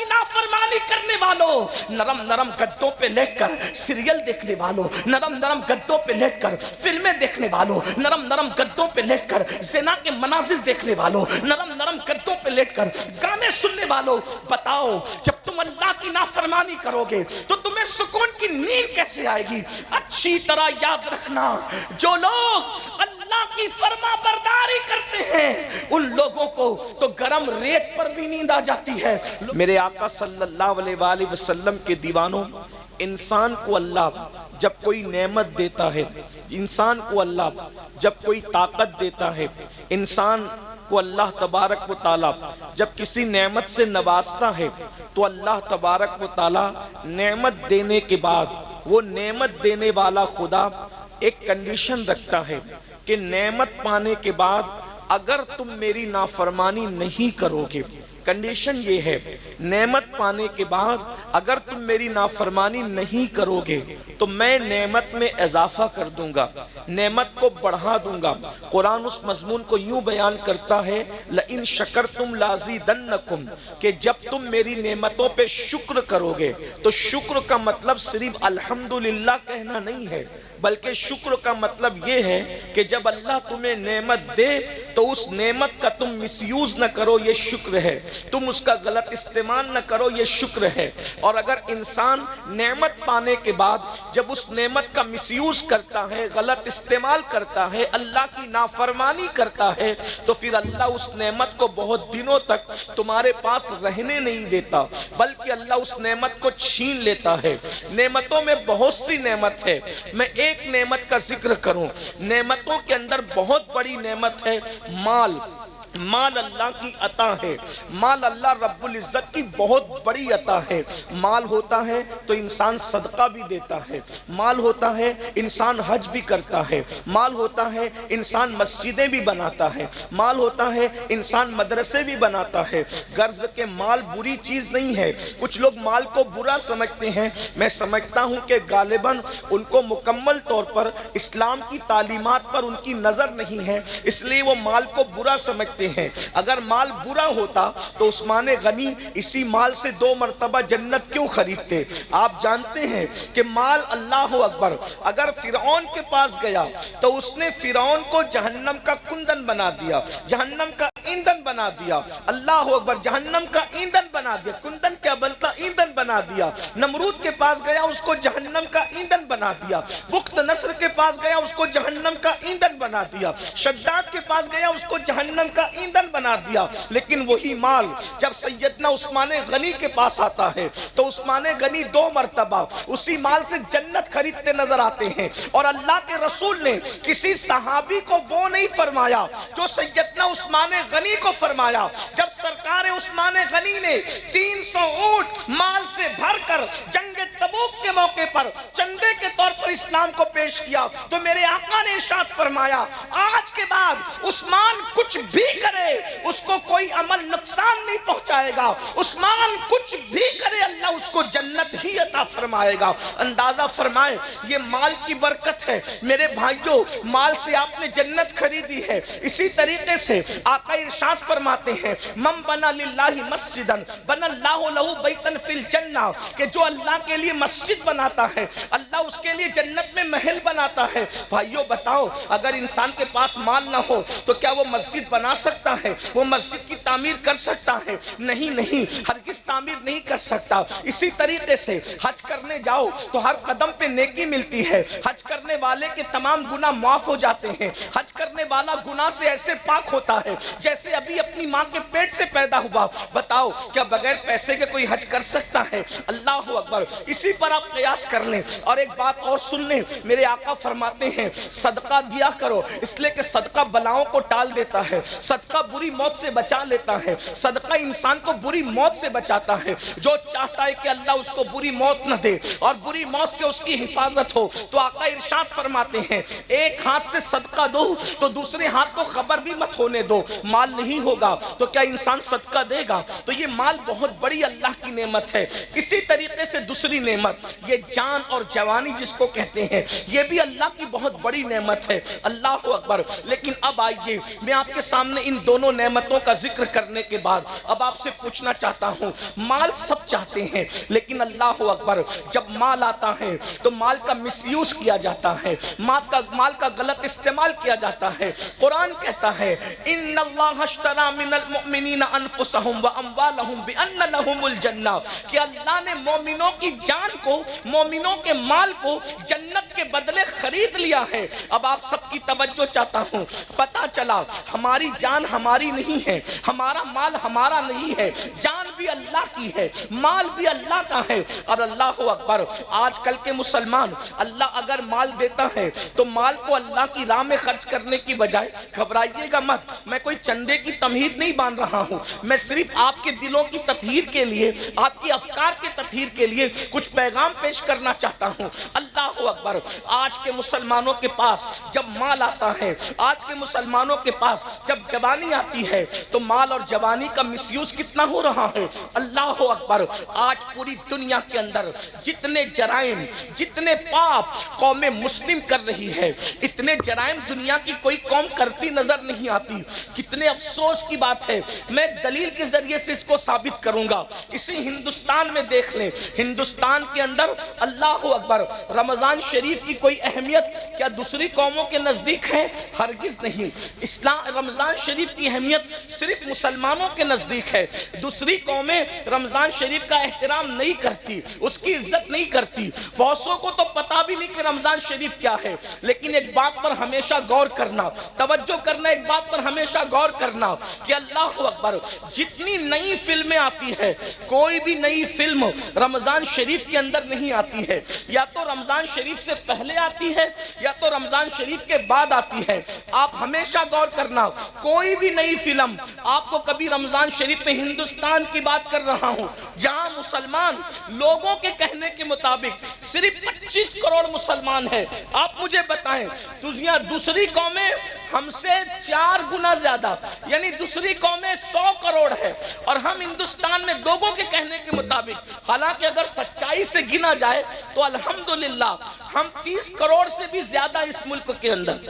کی نافرمانی کرنے والوں، نرم نرم گدوں پہ لیٹ کر سیریل دیکھنے والوں، نرم نرم گدوں پہ لیٹ کر فلمیں دیکھنے والوں، نرم نرم گدوں پہ لیٹ کر زنا کے مناظر دیکھنے والوں، نرم نرم گدوں پہ لیٹ کر گانے سننے والوں، بتاؤ جب تم اللہ کی نافرمانی کرو گے تو تمہیں سکون کی نیند کیسے آئے گی؟ اچھی طرح یاد رکھنا، جو لوگ اللہ کی فرما برداری کرتے ہیں ان لوگوں کو تو گرم ریت پر بھی نیند آ جاتی ہے۔ میرے آقا صلی اللہ علیہ وآلہ وسلم کے دیوانوں، انسان کو اللہ جب کوئی نعمت دیتا ہے، انسان کو اللہ جب کوئی طاقت دیتا ہے، انسان کو اللہ تبارک و تعالیٰ جب کسی نعمت سے نوازتا ہے تو اللہ تبارک و تعالیٰ نعمت دینے کے بعد وہ نعمت دینے والا خدا ایک کنڈیشن رکھتا ہے کہ نعمت پانے کے بعد اگر تم میری نافرمانی نہیں کرو گے، کنڈیشن یہ ہے نعمت پانے کے بعد اگر تم میری نافرمانی نہیں کرو گے تو میں نعمت میں اضافہ کر دوں گا، نعمت کو بڑھا دوں گا۔ قرآن اس مضمون کو یوں بیان کرتا ہے لَإِن شَكَرْتُمْ لَأَزِيدَنَّكُمْ کہ جب تم میری نعمتوں پہ شکر کرو گے تو شکر کا مطلب صرف الحمدللہ کہنا نہیں ہے، بلکہ شکر کا مطلب یہ ہے کہ جب اللہ تمہیں نعمت دے تو اس نعمت کا تم مس یوز نہ کرو، یہ شکر ہے، تم اس کا غلط استعمال نہ کرو، یہ شکر ہے۔ اور اگر انسان نعمت پانے کے بعد جب اس نعمت کا مس یوز کرتا ہے، غلط استعمال کرتا ہے، اللہ کی نافرمانی کرتا ہے تو پھر اللہ اس نعمت کو بہت دنوں تک تمہارے پاس رہنے نہیں دیتا، بلکہ اللہ اس نعمت کو چھین لیتا ہے۔ نعمتوں میں بہت سی نعمت ہے، میں ایک نعمت کا ذکر کروں، نعمتوں کے اندر بہت بڑی نعمت ہے مال۔ مال اللہ کی عطا ہے، مال اللہ رب العزت کی بہت بڑی عطا ہے۔ مال ہوتا ہے تو انسان صدقہ بھی دیتا ہے، مال ہوتا ہے انسان حج بھی کرتا ہے، مال ہوتا ہے انسان مسجدیں بھی بناتا ہے، مال ہوتا ہے انسان مدرسے بھی بناتا ہے۔ غرض کہ مال بری چیز نہیں ہے، کچھ لوگ مال کو برا سمجھتے ہیں، میں سمجھتا ہوں کہ غالباً ان کو مکمل طور پر اسلام کی تعلیمات پر ان کی نظر نہیں ہے، اس لیے وہ مال کو برا سمجھتے ہیں۔ اگر مال برا ہوتا تو عثمان غنی اسی مال سے 2 مرتبہ جنت کیوں خریدتے؟ آپ جانتے ہیں کہ مال اللہ اکبر اگر فرعون کے پاس گیا تو اس نے فرعون کو جہنم کا کندن بنا دیا، جہنم کا ایندھن بنا دیا، اللہ اکبر، جہنم کا ایندھن بنا دیا۔ کندن کیا بنتا؟ ایندھن بنا دیا۔ نمرود کے پاس گیا، اس کو جہنم کا ایندھن بنا دیا۔ بخت نصر کے پاس گیا، اس کو جہنم کا ایندھن بنا دیا۔ شداد کے پاس گیا، اس کو جہنم کا ایندھن بنا دیا۔ لیکن وہی مال جب سیدنا عثمان غنی کے پاس آتا ہے تو عثمان غنی 2 مرتبہ اسی مال سے جنت خریدتے نظر آتے ہیں۔ اور اللہ کے رسول نے کسی صحابی کو وہ نہیں فرمایا جو سیدنا عثمان غنی کو فرمایا۔ جب سرکار عثمان غنی نے 300 اونٹ مال سے بھر کر جنگ تبوک کے موقع پر چندے کے طور پر اسلام کو پیش کیا تو میرے آقا نے ارشاد فرمایا آج کے بعد عثمان کچھ بھی کرے اس کو کوئی عمل نقصان نہیں پہنچائے گا، عثمان کچھ بھی کرے اللہ اس کو جنت ہی عطا فرمائے گا۔ اندازہ فرمائے یہ مال کی برکت ہے۔ میرے بھائیوں، مال سے آپ نے جنت خریدی ہے۔ اسی طریقے سے آقا ارشاد فرماتے ہیں من بنا للہ مسجدا بنا اللہ لہ بیتا فی الجنہ کہ جو اللہ کے لیے مسجد بناتا ہے اللہ اس کے لیے جنت میں محل بناتا ہے۔ بھائیوں بتاؤ اگر انسان کے پاس مال نہ ہو تو کیا وہ مسجد بنا سکتا ہے؟ وہ مسجد کی تعمیر کر سکتا ہے؟ نہیں، ہرگز تعمیر نہیں کر سکتا۔ اسی طریقے سے حج کرنے جاؤ تو ہر قدم پہ نیکی ملتی ہے، حج کرنے والے کے تمام گناہ معاف ہو جاتے ہیں، حج کرنے والا گناہ سے ایسے پاک ہوتا ہے جیسے ابھی اپنی ماں کے پیٹ سے پیدا ہوا۔ بتاؤ کیا بغیر پیسے کے کوئی حج کر سکتا ہے؟ اللہ اکبر۔ اسی پر آپ قیاس کر لیں۔ اور ایک بات اور سن لیں، میرے آقا فرماتے ہیں صدقہ دیا کرو اس لیے کہ صدقہ بلاؤں کو ٹال دیتا ہے، صدقہ بری موت سے بچا لیتا ہے، صدقہ انسان کو بری موت سے بچاتا ہے۔ جو چاہتا ہے کہ اللہ اس کو بری موت نہ دے اور بری موت سے اس کی حفاظت ہو تو آقا ارشاد فرماتے ہیں ایک ہاتھ سے صدقہ دو تو دوسرے ہاتھ کو خبر بھی مت ہونے دو۔ مال نہیں ہوگا تو کیا انسان صدقہ دے گا؟ تو یہ مال بہت بڑی اللہ کی نعمت ہے۔ اسی طریقے سے دوسری نعمت نعمت، یہ جان اور جوانی جس کو کہتے ہیں، یہ بھی اللہ کی بہت بڑی نعمت ہے، اللہ اکبر۔ لیکن اب آئیے میں آپ کے سامنے ان دونوں نعمتوں کا ذکر کرنے کے بعد اب آپ سے پوچھنا چاہتا ہوں، مال سب چاہتے ہیں لیکن اللہ اکبر جب مال آتا ہے تو مال کا مس یوز کیا جاتا ہے، مال کا غلط استعمال کیا جاتا ہے۔ قرآن کہتا ہے ان اللہ اشتری من المؤمنین انفسهم واموالهم بان لهم الجنہ، کہ اللہ نے مومنوں کی جان کو، مومنوں کے مال کو جنت کے بدلے خرید لیا ہے۔ اب آپ سب کی توجہ چاہتا ہوں، پتا چلا ہماری جان ہماری نہیں ہے، ہمارا مال ہمارا نہیں ہے، جان بھی اللہ کی ہے، مال بھی اللہ کا ہے۔ اور اللہ اکبر، آج کل کے مسلمان، اللہ اگر مال دیتا ہے تو مال کو اللہ کی راہ میں خرچ کرنے کی بجائے، گھبرائیے گا مت، میں کوئی چندے کی تمہید نہیں باندھ رہا ہوں، میں صرف آپ کے دلوں کی تطہیر کے لیے، آپ کی افکار کے تطہیر کے لیے کچھ پیغام پیش کرنا چاہتا ہوں۔ اللہ اکبر، آج کے مسلمانوں کے پاس جب مال آتا ہے، آج کے مسلمانوں کے پاس جب جوانی آتی ہے تو مال اور جوانی کا مس یوز کتنا ہو رہا ہے۔ اللہ اکبر، آج پوری دنیا کے اندر جتنے جرائم، جتنے پاپ قوم مسلم کر رہی ہے، اتنے جرائم دنیا کی کوئی قوم کرتی نظر نہیں آتی۔ کتنے افسوس کی بات ہے، میں دلیل کے ذریعے سے اس کو ثابت کروں گا۔ اسی ہندوستان میں دیکھ لیں، ہندوستان کے اندر اللہ اکبر رمضان شریف کی کوئی اہمیت کیا دوسری قوموں کے نزدیک ہے؟ ہرگز نہیں۔ رمضان شریف کی اہمیت صرف مسلمانوں کے نزدیک ہے، دوسری قومیں رمضان شریف کا احترام نہیں کرتی، اس کی عزت نہیں کرتی، بہتوں کو تو پتا بھی نہیں کہ رمضان شریف کیا ہے۔ لیکن ایک بات پر ہمیشہ غور کرنا، توجہ کرنا، ایک بات پر ہمیشہ غور کرنا کہ اللہ اکبر جتنی نئی فلمیں آتی ہے، کوئی بھی نئی فلم رمضان شریف کے اندر نہیں آتی ہے، یا تو رمضان شریف سے پہلے آتی ہے یا تو رمضان شریف کے بعد آتی ہے۔ آپ ہمیشہ غور کرنا، کوئی بھی نئی فلم آپ کو کبھی رمضان شریف میں، ہندوستان کی بات کر رہا ہوں جہاں مسلمان لوگوں کے کہنے کے مطابق صرف 25 کروڑ مسلمان ہیں، آپ مجھے بتائیں دوسری قومیں ہم سے 4 گنا زیادہ، یعنی دوسری قومیں 100 کروڑ ہے اور ہم ہندوستان میں لوگوں کے کہنے کے مطابق، حالانکہ اگر سچائی سے گنا جائے تو الحمدللہ ہم 30 کروڑ سے بھی زیادہ اس ملک کے اندر،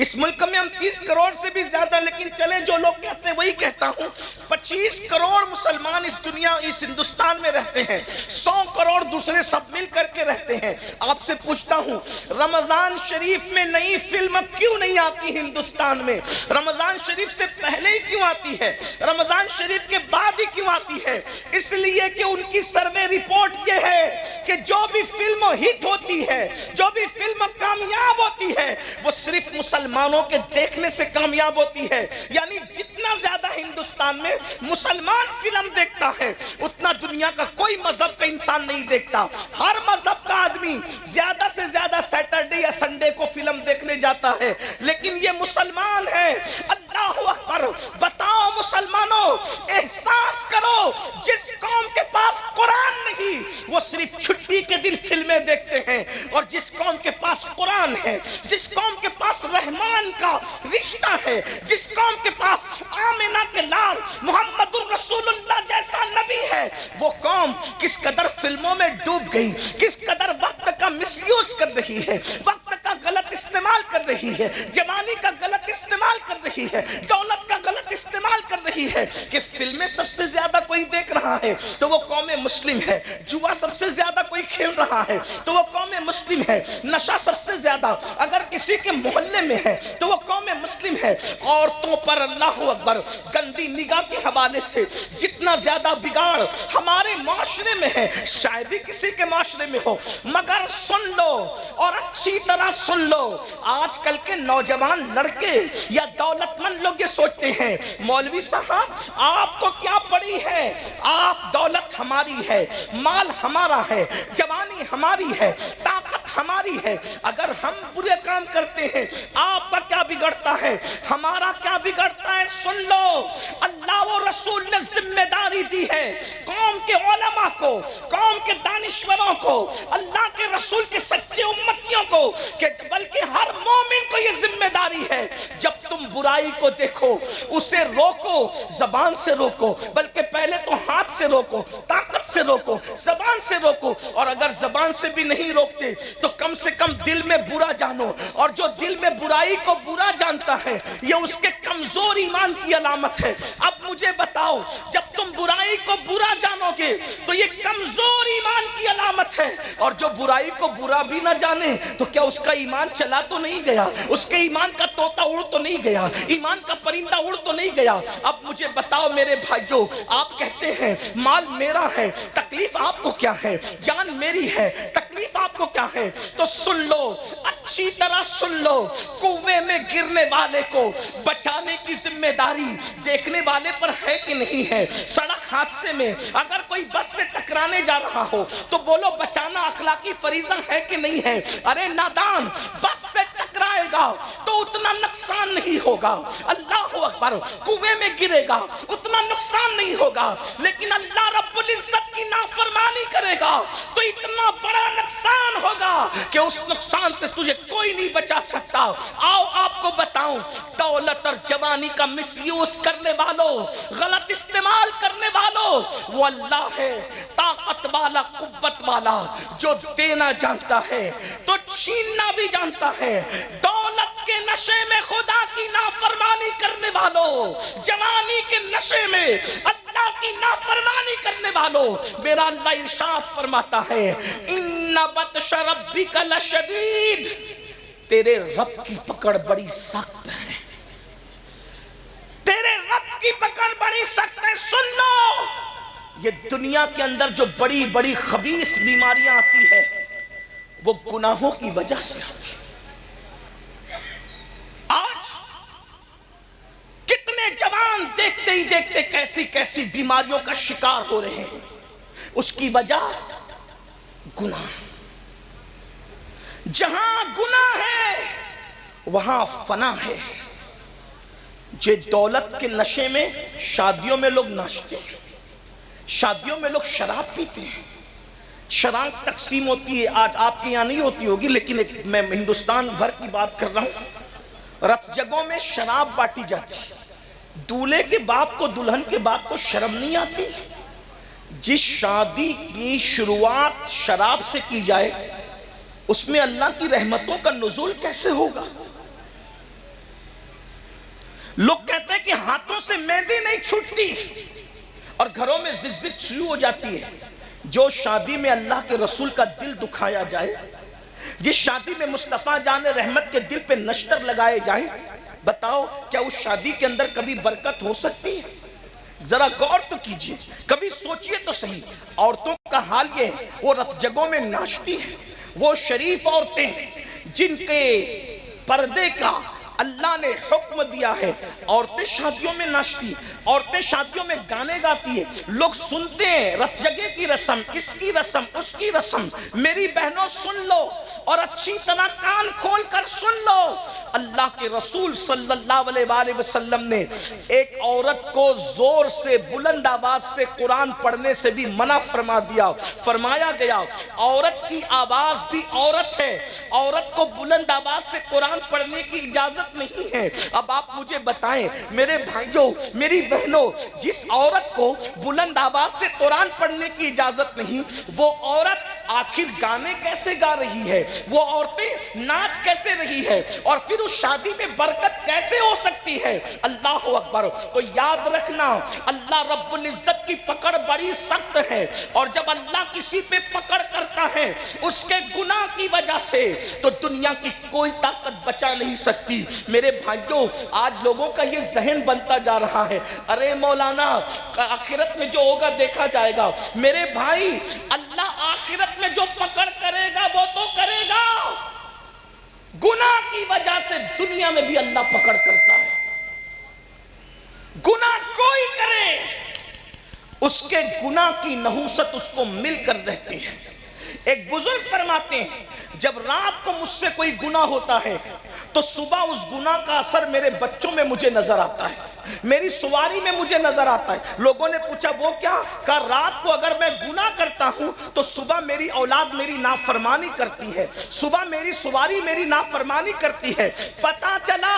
اس ملک میں ہم 30 کروڑ سے بھی زیادہ، لیکن چلے جو لوگ کہتے ہیں وہی کہتا ہوں، 25 کروڑ مسلمان اس دنیا، اس ہندوستان میں رہتے ہیں، 100 کروڑ دوسرے سب مل کر کے رہتے ہیں۔ آپ سے پوچھتا ہوں، رمضان شریف میں نئی فلم کیوں نہیں آتی ہندوستان میں؟ رمضان شریف سے پہلے ہی کیوں آتی ہے؟ رمضان شریف کے بعد ہی کیوں آتی ہے؟ اس لیے کہ ان کی سروے رپورٹ یہ ہے کہ جو بھی فلم ہٹ ہوتی ہے، جو بھی فلم کامیاب ہوتی ہے، وہ صرف مسلمانوں کے دیکھنے سے کامیاب ہوتی ہے۔ یعنی جتنا زیادہ ہندوستان میں مسلمان فلم دیکھتا ہے، اتنا دنیا کا کوئی مذہب کا انسان نہیں دیکھتا۔ ہر مذہب کا آدمی زیادہ سے زیادہ سیٹرڈے یا سنڈے کو فلم دیکھنے جاتا ہے، لیکن یہ مسلمان ہے۔ اللہ اکبر، بتاؤ مسلمانوں، احساس کرو، جس قوم کے پاس قرآن نہیں وہ صرف چھٹی کے دن فلمیں دیکھتے ہیں، اور جس قوم کے پاس قرآن ہے، جس قوم کے پاس رحمان کا رشتہ ہے، جس قوم کے پاس آمنہ کے لال محمد الرسول اللہ جیسا نبی ہے، وہ قوم کس قدر فلموں میں ڈوب گئی، کس قدر وقت کا مس یوز کر رہی ہے، وقت کا غلط استعمال کر رہی ہے، جوانی کا غلط استعمال کر رہی ہے، دولت کا غلط استعمال کر رہی ہے، کہ فلمیں سب سے زیادہ کوئی دیکھ رہا ہے تو وہ قوم مسلم ہے، جوا سب سے زیادہ کوئی کھیل رہا ہے تو وہ قوم مسلم ہے، نشہ سب سے زیادہ اگر کسی کے محلے میں ہے تو وہ قوم مسلم ہے۔ عورتوں پر اللہ اکبر گندی نگاہ کے حوالے سے جتنا زیادہ بگاڑ ہمارے معاشرے میں ہے، شاید ہی کسی کے معاشرے میں ہو، مگر سن لو اور اچھی طرح سن لو، آج کل کے نوجوان لڑکے یا دولت مند لوگ یہ سوچتے ہیں مولوی صاحب آپ کو کیا پڑی ہے، آپ دولت ہماری ہے، مال ہمارا ہے، جوانی ہماری ہے، طاقت ہماری ہے، اگر ہم برے کام کرتے ہیں آپ کا کیا بگڑتا ہے، ہمارا کیا بگڑتا ہے؟ سن لو، اللہ و رسول نے ذمہ داری دی ہے، قوم کے علماء کو، قوم کے دانشوروں کو، اللہ کے رسول کے سچے امتیوں کو، کہ بلکہ ہر مومن کو یہ ذمہ داری ہے، جب تم برائی کو دیکھو اسے روکو، زبان سے روکو، بلکہ پہلے تو ہاتھ سے روکو، طاقت سے روکو، زبان سے روکو، اور اگر زبان سے بھی نہیں روکتے تو کم سے کم دل میں برا جانو، اور جو دل میں برائی کو برا جانتا ہے یہ اس کے کمزور ایمان کی علامت ہے۔ اب مجھے بتاؤ، جب تم برائی کو برا جانو گے تو یہ کمزور ایمان کی علامت ہے، اور جو برائی کو برا بھی نہ جانے تو کیا اس کا ایمان چلا تو نہیں گیا؟ اس کے ایمان کا طوطا اڑ تو نہیں گیا؟ ایمان کا پرندہ اڑ تو نہیں گیا؟ اب مجھے بتاؤ میرے بھائیوں، آپ کہتے ہیں مال میرا ہے، تکلیف آپ کو کیا ہے؟ جان میری ہے، تکلیف آپ کو کیا ہے؟ تو سن لو، اچھی طرح سن لو، کنویں میں گرنے والے کو بچانے کی ذمہ داری دیکھنے والے پر ہے کہ نہیں ہے؟ سڑک حادثے میں اگر کوئی بس سے ٹکرانے جا رہا ہو تو بولو بچانا اخلاقی فریضہ ہے کہ نہیں ہے؟ ارے نادان، بس سے ٹکرائے گا تو اتنا نقصان نہیں ہوگا، اللہ اکبر، کنویں میں گرے گا اتنا نقصان نہیں ہوگا، لیکن اللہ رب العزت کی نافرمانی کرے گا تو اتنا بڑا نقصان ہوگا کہ اس نقصان سے تجھے کوئی نہیں بچا سکتا۔ آؤ آپ کو بتاؤں، دولت اور جوانی کا مس یوز کرنے والوں، غلط استعمال کرنے والوں، وہ اللہ ہے طاقت والا، قوت والا، جو دینا جانتا ہے تو چھیننا بھی جانتا ہے۔ دولت کے نشے میں خدا کی نافرمانی کرنے والوں، جوانی کے نشے میں اللہ کی نافرمانی کرنے والوں، میرا اللہ ارشاد فرماتا ہے ان بطش ربک لشدید، تیرے رب کی پکڑ بڑی سخت ہے، تیرے رب کی پکڑ بڑی سخت ہے۔ سن لو، یہ دنیا کے اندر جو بڑی بڑی خبیث بیماریاں آتی ہے وہ گناہوں کی وجہ سے آتی ہے۔ آج کتنے جوان دیکھتے ہی دیکھتے کیسی کیسی بیماریوں کا شکار ہو رہے ہیں، اس کی وجہ گناہ۔ جہاں گناہ ہے وہاں فنا ہے۔ جو دولت کے نشے میں شادیوں میں لوگ ناچتے ہیں، شادیوں میں لوگ شراب پیتے ہیں، شراب تقسیم ہوتی ہے، آج آپ کے یہاں نہیں ہوتی ہوگی لیکن میں ہندوستان بھر کی بات کر رہا ہوں، رت جگہوں میں شراب بانٹی جاتی ہے۔ دولہے کے باپ کو، دلہن کے باپ کو شرم نہیں آتی؟ جس شادی کی شروعات شراب سے کی جائے اس میں اللہ کی رحمتوں کا نزول کیسے ہوگا؟ لوگ کہتے ہیں کہ ہاتھوں سے مہندی نہیں چھوٹتی اور گھروں میں زگزگ شروع ہو جاتی ہے۔ جو شادی میں اللہ کے رسول کا دل دکھایا جائے، جس شادی میں مصطفیٰ جان رحمت کے دل پہ نشتر لگائے جائیں، بتاؤ کیا اس شادی کے اندر کبھی برکت ہو سکتی ہے؟ ذرا غور تو کیجئے، کبھی سوچئے تو صحیح۔ عورتوں کا حال یہ ہے، وہ رت جگہوں میں ناچتی ہیں، وہ شریف عورتیں جن کے پردے کا اللہ نے حکم دیا ہے، عورتیں شادیوں میں ناچتی، عورتیں شادیوں میں گانے گاتی ہیں، لوگ سنتے ہیں، رت جگہ کی رسم، اس کی رسم، اس کی رسم۔ میری بہنوں سن لو اور اچھی طرح کان کھول کر سن لو، اللہ کے رسول صلی اللہ علیہ وآلہ وسلم نے ایک عورت کو زور سے بلند آواز سے قرآن پڑھنے سے بھی منع فرما دیا۔ فرمایا گیا عورت کی آواز بھی عورت ہے، عورت کو بلند آواز سے قرآن پڑھنے کی اجازت نہیں ہے۔ اب آپ مجھے بتائیں میرے بھائیوں، میری بہنوں، جس عورت کو بلند آواز سے قرآن پڑھنے کی اجازت نہیں، وہ عورت آخر گانے کیسے گا رہی ہے؟ وہ عورتیں ناچ کیسے رہی ہے؟ اور پھر اس شادی میں برکت کیسے ہو سکتی ہے؟ اللہ اکبر۔ تو یاد رکھنا، اللہ رب العزت کی پکڑ بڑی سخت ہے، اور جب اللہ کسی پہ پکڑ کرتا ہے اس کے گناہ کی وجہ سے تو دنیا کی کوئی طاقت بچا نہیں سکتی۔ میرے بھائیوں، آج لوگوں کا یہ ذہن بنتا جا رہا ہے، ارے مولانا آخرت میں جو ہوگا دیکھا جائے گا۔ میرے بھائی، اللہ آخرت میں جو پکڑ کرے گا وہ تو کرے گا، گناہ کی وجہ سے دنیا میں بھی اللہ پکڑ کرتا ہے۔ گناہ کوئی کرے، اس کے گناہ کی نحوست اس کو مل کر رہتی ہے۔ ایک بزرگ فرماتے ہیں جب رات کو مجھ سے کوئی گناہ ہوتا ہے تو صبح اس گناہ کا اثر میرے بچوں میں مجھے نظر آتا ہے، میری سواری میں مجھے نظر آتا ہے۔ لوگوں نے پوچھا وہ کیا؟ کہا رات کو اگر میں گناہ کرتا ہوں تو صبح میری اولاد میری نافرمانی کرتی ہے، صبح میری سواری میری نافرمانی کرتی ہے۔ پتہ چلا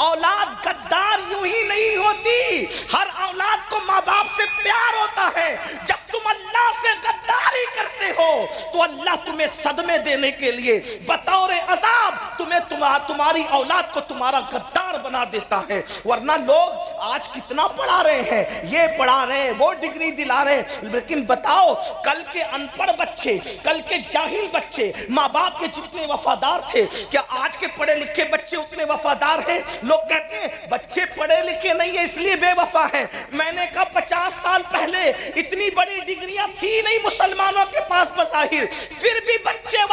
اولاد غدار یوں ہی نہیں ہوتی، ہر اولاد کو ماں باپ سے پیار ہوتا ہے۔ جب تم اللہ سے غداری کرتے ہو تو اللہ تمہیں صدمے دینے کے لیے بطور عذاب تمہاری اولاد کو تمہارا غدار بنا دیتا ہے۔ ورنہ لوگ آج کتنا پڑھا رہے ہیں، یہ پڑھا رہے ہیں، وہ ڈگری دلا رہے ہیں، لیکن بتاؤ کل کے ان پڑھ بچے، کل کے جاہل بچے ماں باپ کے جتنے وفادار تھے، کیا آج کے پڑھے لکھے بچے اتنے وفادار ہیں؟ لوگ کہتے ہیں بچے پڑھے لکھے نہیں ہیں اس لیے بے وفا ہیں۔ میں نے کہا 50 سال پہلے اتنی بڑی ڈگریاں تھی نہیں مسلمانوں کے پاس بظاہر، پھر بھی بچے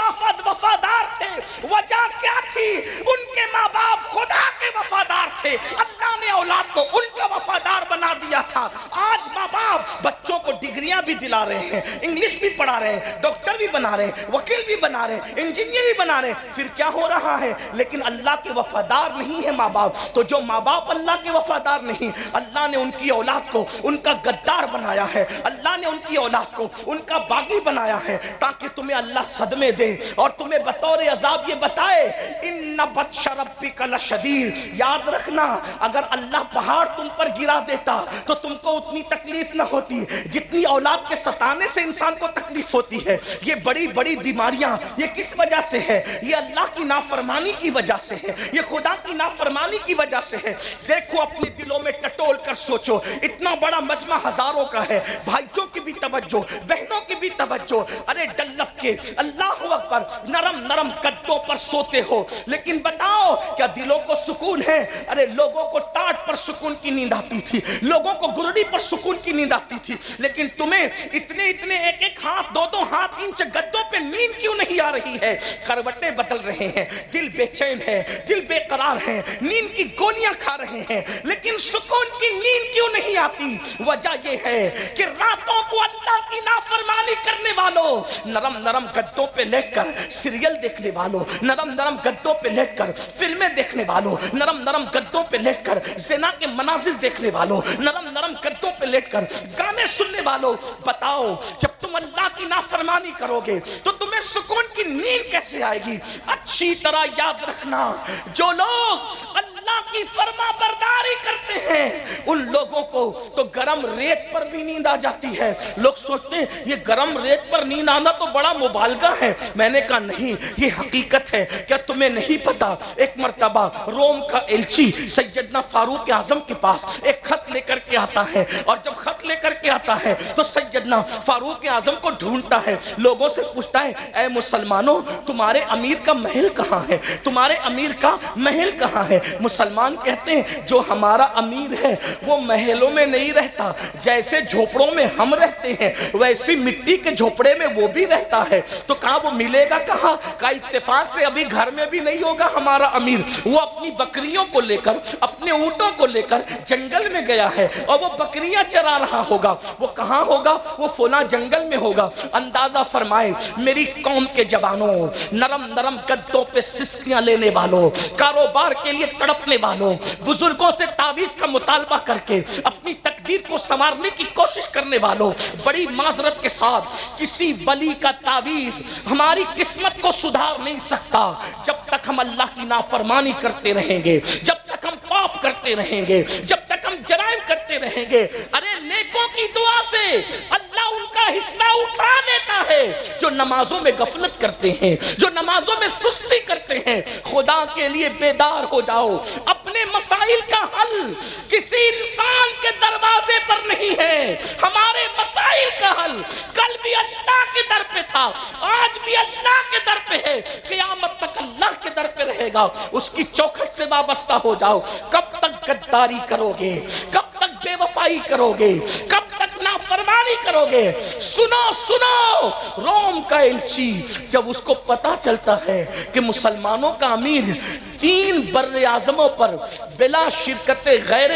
وفادار تھے۔ وجہ کیا تھی؟ ان کے ماں باپ خدا کے وفادار تھے، اللہ نے اولاد کو ان کا وفادار بنا دیا تھا۔ آج ماں باپ بچوں کو ڈگریاں بھی دلا رہے ہیں، انگلش بھی پڑھا رہے ہیں، ڈاکٹر بھی بنا رہے ہیں، وکیل بھی بنا رہے ہیں، انجینئر بھی بنا رہے ہیں، پھر کیا ہو رہا ہے؟ لیکن اللہ کے وفادار نہیں ہے ماں باپ۔ تو جو ماں باپ اللہ کے وفادار نہیں، اللہ نے ان کی اولاد کو ان کا غدار بنایا ہے، اللہ نے ان کی اولاد کو ان کا باغی بنایا ہے، تاکہ تمہیں اللہ صدمے دے اور تمہیں بطور عذاب یہ بتائے ان بطش ربک لشدید۔ یاد رکھنا اگر اللہ پہاڑ تم پر گرا دیتا تو تم کو اتنی تکلیف نہ ہوتی جتنی اولاد کے ستانے سے انسان کو تکلیف ہوتی ہے۔ یہ بڑی بڑی بیماریاں یہ کس وجہ سے ہے؟ یہ اللہ کی نافرمانی کی وجہ سے ہے، یہ خدا کی نافرمانی کی وجہ سے ہے۔ دیکھو اپنے دلوں میں ٹٹول کر سوچو، اتنا بڑا مجمع ہزاروں کا ہے، بھائیوں کی بھی توجہ، بہنوں کی بھی توجہ، ارے ڈلپ کے اللہ اکبر نرم نرم قدوں پر سوتے ہو، لیکن بتاؤ کیا دلوں کو سکون ہے؟ ارے لوگوں کو ٹاٹ پر سکون کی نیند آتی تھی، لوگوں کو گرڑی پر سکون کی نیند آتی تھی، لیکن تمہیں اتنے اتنے ایک ایک ہاتھ دو ہاتھ انچ گدوں پہ نیند کیوں نہیں آ رہی ہے؟ کروٹیں بدل رہے ہیں، دل بے چین ہے، دل بے قرار ہے، نیند کی گولیاں کھا رہے ہیں، لیکن سکون کی نیند کیوں نہیں آتی؟ وجہ یہ ہے کہ راتوں کو اللہ کی نافرمانی کرنے والوں، نرم نرم گدوں پہ لیٹ کر سیریل دیکھنے والوں، نرم نرم گدوں پہ لیٹ کر فلمیں دیکھنے والوں، نرم نرم گدوں پہ لیٹ کر زنا کے مناظر دیکھنے والوں، نرم نرم گدوں پہ لیٹ کر گانے سننے والوں، بتاؤ جب تم اللہ کی نافرمانی کرو گے تو تمہیں سکون کی نیند کیسے آئے گی؟ اچھی طرح یاد رکھنا جو لوگ اللہ کی فرما برداری کرتے ہیں ان لوگوں کو تو گرم ریت پر بھی نیند آ جاتی ہے۔ لوگ سوچتے ہیں یہ گرم ریت پر نیند آنا تو بڑا مبالغہ ہے، میں نے کہا نہیں یہ حقیقت ہے۔ کیا تمہیں نہیں پتا ایک مرتبہ روم کا ایلچی سیدنا فاروق اعظم کے پاس ایک خط لے کر کے آتا ہے، اور جب خط لے کر کے آتا ہے تو سیدنا فاروق اعظم کو ڈھونڈتا ہے، لوگوں سے پوچھتا ہے اے مسلمانوں تمہارے امیر کا محل کہاں ہے؟ تمہارے امیر کا محل کہاں ہے؟ مسلمان کہتے ہیں جو ہمارا امیر ہے وہ محلوں میں نہیں رہتا، جیسے جھوپڑوں میں ہم رہتے ہیں ویسی مٹی کے جھوپڑے میں وہ بھی رہتا ہے۔ تو کہا وہ ملے گا کہاں؟ کہا اتفاق سے ابھی گھر میں بھی نہیں ہوگا ہمارا امیر، وہ اپنی بکریوں کو لے کر اپنے اونٹوں کو لے کر جنگل میں گیا ہے اور وہ بکریاں چرا رہا ہوگا۔ وہ کہاں ہوگا؟ وہ فلاں جنگل میں ہوگا۔ اندازہ فرمائے میری قوم کے جوانوں، نرم نرم گدوں پہ سسکیاں لینے والوں، کاروبار کے لیے تڑپنے والوں، بزرگوں سے تعویذ کا مطالبہ کر کے اپنی تقدیر کو سنوارنے کی کوشش کرنے والوں، بڑی معذرت کے ساتھ کسی ولی کا تعویذ ہماری قسمت کو سدھار نہیں سکتا جب تک ہم اللہ کی نافرمانی کرتے رہیں گے، جب تک ہم پاپ کرتے رہیں گے، جب تک ہم جرائم کرتے رہیں گے۔ ارے نیکوں کی دعا سے اللہ ان کا حصہ اٹھا لیتا ہے جو نمازوں میں غفلت کرتے ہیں، جو نمازوں میں سستی کرتے ہیں۔ خدا کے لیے بیدار ہو جاؤ، اپنے مسائل کا حل کسی انسان کے دروازے پر نہیں ہے، ہمارے مسائل کا حل کل بھی اللہ کے در پہ تھا، آج بھی اللہ کے در پہ ہے، قیامت تک اللہ کے در پہ رہے گا۔ اس کی چوکھٹ سے وابستہ ہو جاؤ۔ کب تک غداری کرو گے؟ کب تک بے وفائی کرو گے؟ کب تک نافرمانی کرو گے؟ سنو سنو، روم کا ایلچی جب اس کو پتا چلتا ہے کہ مسلمانوں کا امیر 3 بر اعظموں پر بلا شرکت غیر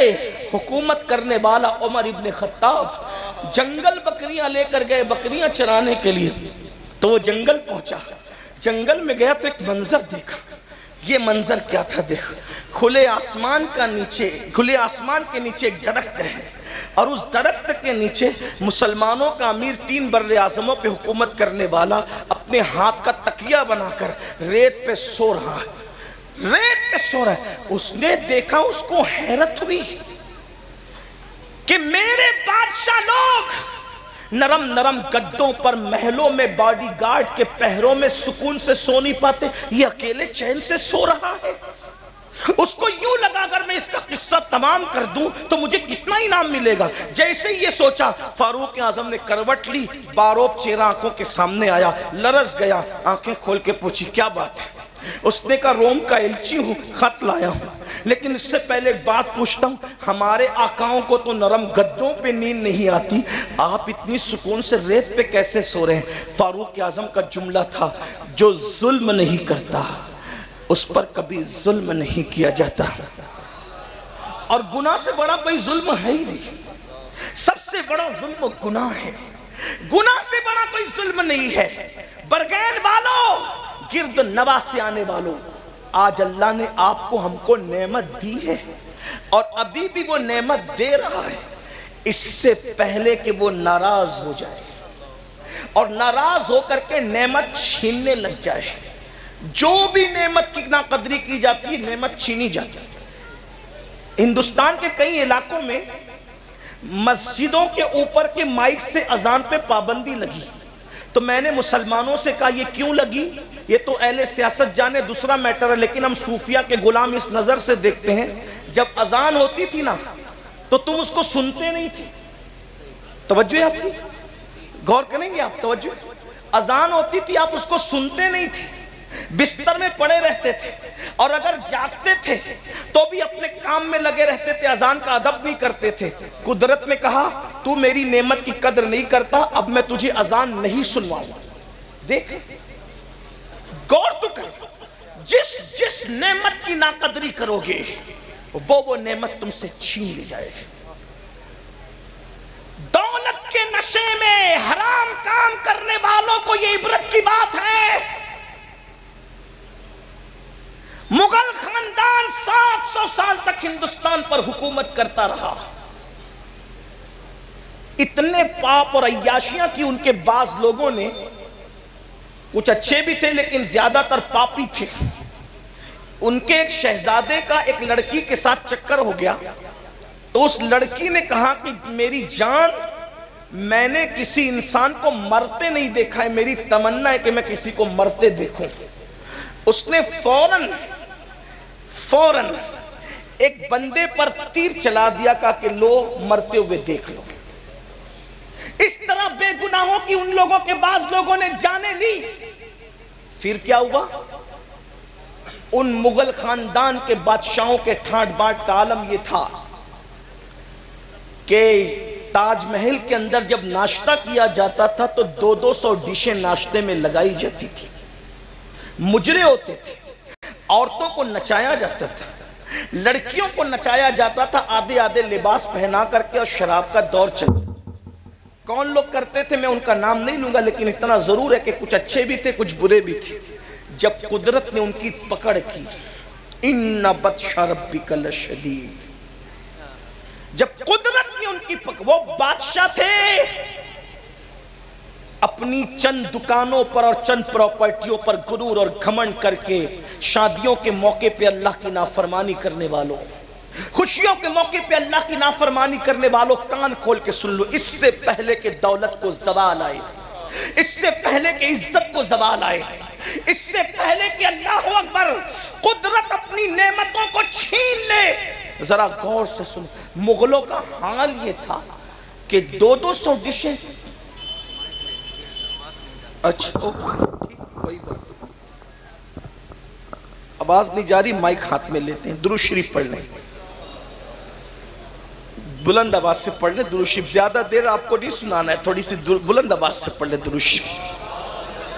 حکومت کرنے والا عمر ابن خطاب جنگل بکریاں لے کر گئے بکریاں چرانے کے لیے، تو وہ جنگل پہنچا، جنگل میں گیا تو ایک منظر دیکھا. یہ منظر کیا تھا دیکھ، کھلے آسمان کے نیچے ایک درخت ہے، اور اس درخت کے نیچے مسلمانوں کا امیر 3 بر اعظموں پہ حکومت کرنے والا اپنے ہاتھ کا تکیہ بنا کر ریت پہ سو رہا ہے. اس نے دیکھا، اس کو حیرت ہوئی کہ میرے بادشاہ لوگ نرم نرم گدوں پر محلوں میں باڈی گارڈ کے پہروں میں سکون سے سو نہیں پاتے، یہ اکیلے چین سے سو رہا ہے. اس کو یوں لگا اگر میں اس کا قصہ تمام کر دوں تو مجھے کتنا انعام ملے گا. جیسے ہی یہ سوچا، فاروق اعظم نے کروٹ لی، باروب چہرہ آنکھوں کے سامنے آیا، لرز گیا، آنکھیں کھول کے پوچھی کیا بات ہے. اس نے کہا روم کا ایلچی ہوں، خط لایا ہوں، لیکن اس سے پہلے ایک بات پوچھتا ہوں، ہمارے آقاؤں کو تو نرم گدوں پہ نیند نہیں آتی، آپ اتنی سکون سے ریت پہ کیسے سو رہے ہیں؟ فاروق اعظم کا جملہ تھا، جو ظلم نہیں کرتا اس پر کبھی ظلم نہیں کیا جاتا. اور گناہ سے بڑا کوئی ظلم ہے ہی نہیں. سب سے بڑا ظلم گناہ ہے، گناہ سے بڑا کوئی ظلم نہیں ہے. برگین والوں، گرد نواح سے آنے والوں، آج اللہ نے آپ کو ہم کو نعمت دی ہے، اور ابھی بھی وہ نعمت دے رہا ہے. اس سے پہلے کہ وہ ناراض ہو جائے اور ناراض ہو کر کے نعمت چھیننے لگ جائے. جو بھی نعمت کی ناقدری کی جاتی ہے، نعمت چھینی جاتی ہے. ہندوستان کے کئی علاقوں میں مسجدوں کے اوپر کے مائک سے اذان پہ پابندی لگی، تو میں نے مسلمانوں سے کہا یہ کیوں لگی؟ یہ تو اہل سیاست جانے، دوسرا میٹر ہے، لیکن ہم صوفیہ کے غلام اس نظر سے دیکھتے ہیں، جب اذان ہوتی تھی نا تو تم اس کو سنتے نہیں تھے. توجہ ہے آپ کی؟ غور کریں گے آپ؟ توجہ. اذان ہوتی تھی، آپ اس کو سنتے نہیں تھے، بستر میں پڑے رہتے تھے، اور اگر جاگتے تھے تو بھی اپنے کام میں لگے رہتے تھے، اذان کا ادب نہیں کرتے تھے. قدرت نے کہا تو میری نعمت کی قدر نہیں کرتا، اب میں تجھے اذان نہیں سنواؤں. دیکھ، غور تو کر، جس نعمت کی ناقدری کرو گے وہ نعمت تم سے چھین لی جائے گی. دولت کے نشے میں حرام کام کرنے والوں کو یہ عبرت کی بات ہے. مغل خاندان 700 سال تک ہندوستان پر حکومت کرتا رہا. اتنے پاپ اور عیاشیاں کی ان کے بعض لوگوں نے، کچھ اچھے بھی تھے لیکن زیادہ تر پاپی تھے. ان کے ایک شہزادے کا ایک لڑکی کے ساتھ چکر ہو گیا، تو اس لڑکی نے کہا کہ میری جان، میں نے کسی انسان کو مرتے نہیں دیکھا ہے، میری تمنا ہے کہ میں کسی کو مرتے دیکھوں. اس نے فوراً ایک بندے پر تیر چلا دیا، کہا کہ لو مرتے ہوئے دیکھ لو. اس طرح بے گناہوں کی ان لوگوں کے بعض لوگوں نے جانیں لی. پھر کیا ہوا؟ ان مغل خاندان کے بادشاہوں کے ٹھاٹ باٹ کا عالم یہ تھا کہ تاج محل کے اندر جب ناشتہ کیا جاتا تھا تو 200 ڈشیں ناشتے میں لگائی جاتی تھی. مجرے ہوتے تھے، عورتوں کو نچایا جاتا تھا، لڑکیوں کو نچایا جاتا تھا، آدھے آدھے لباس پہنا کر کے، اور شراب کا دور چلتا. کون لوگ کرتے تھے میں ان کا نام نہیں لوں گا، لیکن اتنا ضرور ہے کہ کچھ اچھے بھی تھے، کچھ برے بھی تھے. جب قدرت نے ان کی پکڑ کی، ان بطش ربک لشدید، جب قدرت نے ان کی پکڑ، وہ بادشاہ تھے، اپنی چند دکانوں پر اور چند پراپرٹیوں پر غرور اور گھمنڈ کر کے شادیوں کے موقع پہ اللہ کی نافرمانی کرنے والوں، خوشیوں کے موقع پہ اللہ کی نافرمانی کرنے والوں، کان کھول کے سن لو. اس سے پہلے کہ دولت کو زوال آئے، اس سے پہلے کہ عزت کو زوال آئے، اس سے پہلے کہ اللہ اکبر قدرت اپنی نعمتوں کو چھین لے، ذرا غور سے سن. مغلوں کا حال یہ تھا کہ 200 ڈشیں. اچھا ٹھیک، کوئی بات، آواز نہیں جاری، مائک ہاتھ میں لیتے ہیں. درود شریف پڑھ لیں، بلند آواز سے پڑھ لیں درود شریف. زیادہ دیر آپ کو نہیں سنانا ہے، تھوڑی سی بلند آواز سے پڑھ لیں درود شریف.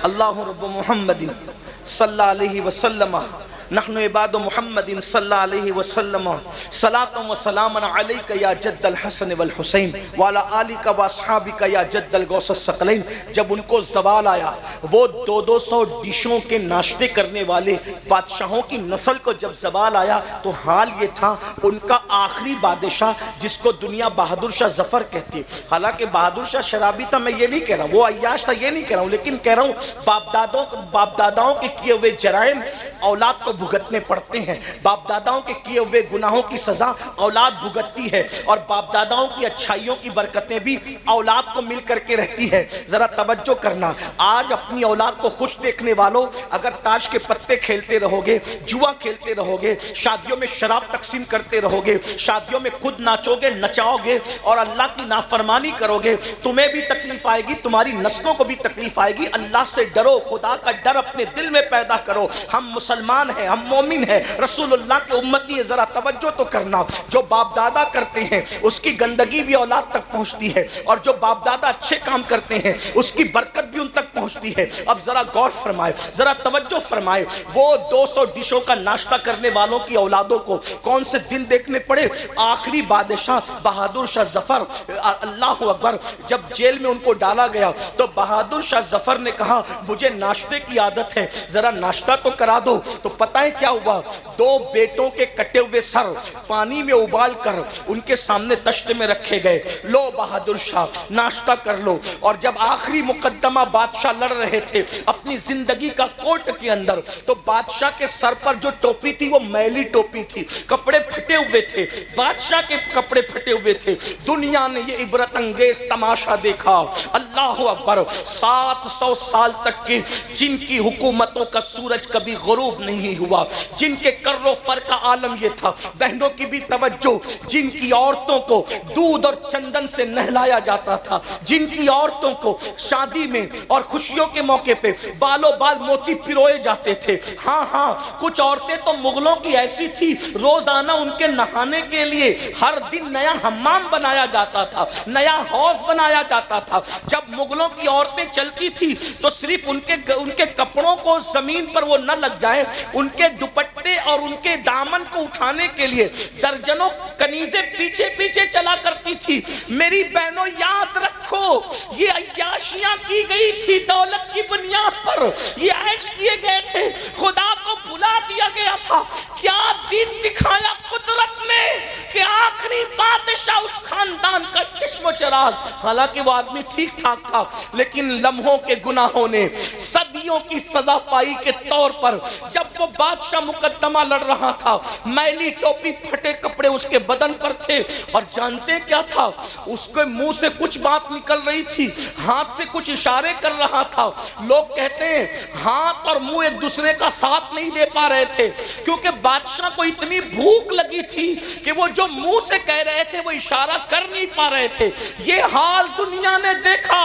اللہ رب محمد صلی اللہ علیہ وسلم نحن عباد محمد صلی اللہ علیہ وسلم صلاۃ و سلام علیک یا جد الحسن والحسین وعلی آلک و اصحابک یا جد الغوث الثقلین. جب ان کو زوال آیا، وہ 200 ڈشوں کے ناشتے کرنے والے بادشاہوں کی نسل کو جب زوال آیا تو حال یہ تھا ان کا آخری بادشاہ جس کو دنیا بہادر شاہ ظفر کہتی. حالانکہ بہادر شاہ شرابی تھا، میں یہ نہیں کہہ رہا ہوں، وہ عیاش تھا یہ نہیں کہہ رہا ہوں، لیکن کہہ رہا ہوں باپ داداؤں کے کیے ہوئے جرائم اولاد کو بھگتنے پڑتے ہیں. باپ داداؤں کے کیے ہوئے گناہوں کی سزا اولاد بھگتتی ہے، اور باپ داداؤں کی اچھائیوں کی برکتیں بھی اولاد کو مل کر کے رہتی ہے. ذرا توجہ کرنا، آج اپنی اولاد کو خوش دیکھنے والوں اگر تاش کے پتے کھیلتے رہو گے، جوا کھیلتے رہو گے، شادیوں میں شراب تقسیم کرتے رہو گے، شادیوں میں خود ناچو گے نچاؤ گے اور اللہ کی نافرمانی کرو گے، تمہیں بھی تکلیف آئے گی، تمہاری نسلوں کو بھی تکلیف آئے گی. اللہ سے ڈرو، خدا کا ڈر اپنے دل میں پیدا کرو. ہم مسلمان ہیں، ہم مومن ہیں، رسول اللہ کے امتی ہیں. ذرا توجہ تو کرنا، جو باپ دادا کرتے ہیں اس کی گندگی بھی اولاد تک پہنچتی ہے، اور جو باپ دادا اچھے کام کرتے ہیں اس کی برکت بھی ان تک پہنچتی ہے. اب ذرا غور فرمائے، ذرا توجہ فرمائے، وہ 200 ڈشوں کا ناشتہ کرنے والوں کی اولادوں کو کون سے دن دیکھنے پڑے؟ آخری بادشاہ بہادر شاہ ظفر، اللہ اکبر، جب جیل میں ان کو ڈالا گیا تو بہادر شاہ ظفر نے کہا مجھے ناشتے کی عادت ہے، ذرا ناشتہ تو کرا دو. تو پتہ ہے کیا ہوا؟ 2 بیٹوں کے کٹے ہوئے سر پانی میں ابال کر ان کے سامنے تشت میں رکھے گئے. لو بہادر شاہ ناشتہ کر لو. اور جب آخری مقدمہ بادشاہ لڑ رہے تھے اپنی زندگی کا کورٹ کے اندر، تو بادشاہ کے سر پر جو ٹوپی تھی وہ میلی ٹوپی تھی، کپڑے پھٹے ہوئے تھے، بادشاہ کے کپڑے پھٹے ہوئے تھے. دنیا نے یہ عبرت انگیز تماشا دیکھا. اللہ اکبر، 700 سال تک کی جن کی حکومتوں کا سورج کبھی غروب نہیں ہوا، جن کے کر و فر کا عالم یہ تھا. بہنوں کی بھی توجہ، جن کی عورتوں کو دودھ اور چندن سے نہلایا جاتا تھا، جن کی عورتوں کو شادی میں اور خوشیوں کے موقع پہ بالوں بال موتی پروئے جاتے تھے. ہاں کچھ عورتیں تو مغلوں کی ایسی تھی، روزانہ ان کے نہانے کے لیے ہر دن نیا حمام بنایا جاتا تھا، نیا حوض بنایا جاتا تھا. جب مغلوں کی عورتیں چلتی تھی تو صرف ان کے کپڑوں کو زمین پر وہ نہ لگ جائیں، ان کے دوپٹے اور ان کے دامن کو اٹھانے کے لیے درجنوں کنیزیں پیچھے پیچھے چلا کرتی تھی. میری بہنوں یاد رکھو، یہ عیاشیاں کی گئی تھی دولت کی بنیاد پر، یہ عیش کیے گئے تھے، خدا کو بھلا دیا گیا تھا. کیا دن دکھایا قدرت نے کہ آخری بادشاہ اس خاندان کا چشم و چراغ. حالانکہ وہ آدمی ٹھیک ٹھاک تھا، لیکن لمحوں کے گناہوں نے صدیوں کی سزا پائی کے طور پر جب وہ بادشاہ مقدمہ لڑ رہا تھا، میلی ٹوپی پھٹے کپڑے اس کے بدن پر تھے. اور جانتے کیا تھا؟ اس کے منہ سے کچھ بات نکل رہی تھی، ہاتھ سے کچھ اشارے کر رہا تھا. لوگ کہتے ہیں ہاتھ اور منہ ایک دوسرے کا ساتھ نہیں دے پا رہے تھے، کیونکہ بادشاہ کو اتنی بھوک لگی تھی کہ وہ جو منہ سے کہہ رہے تھے وہ اشارہ کر نہیں پا رہے تھے. یہ حال دنیا نے دیکھا.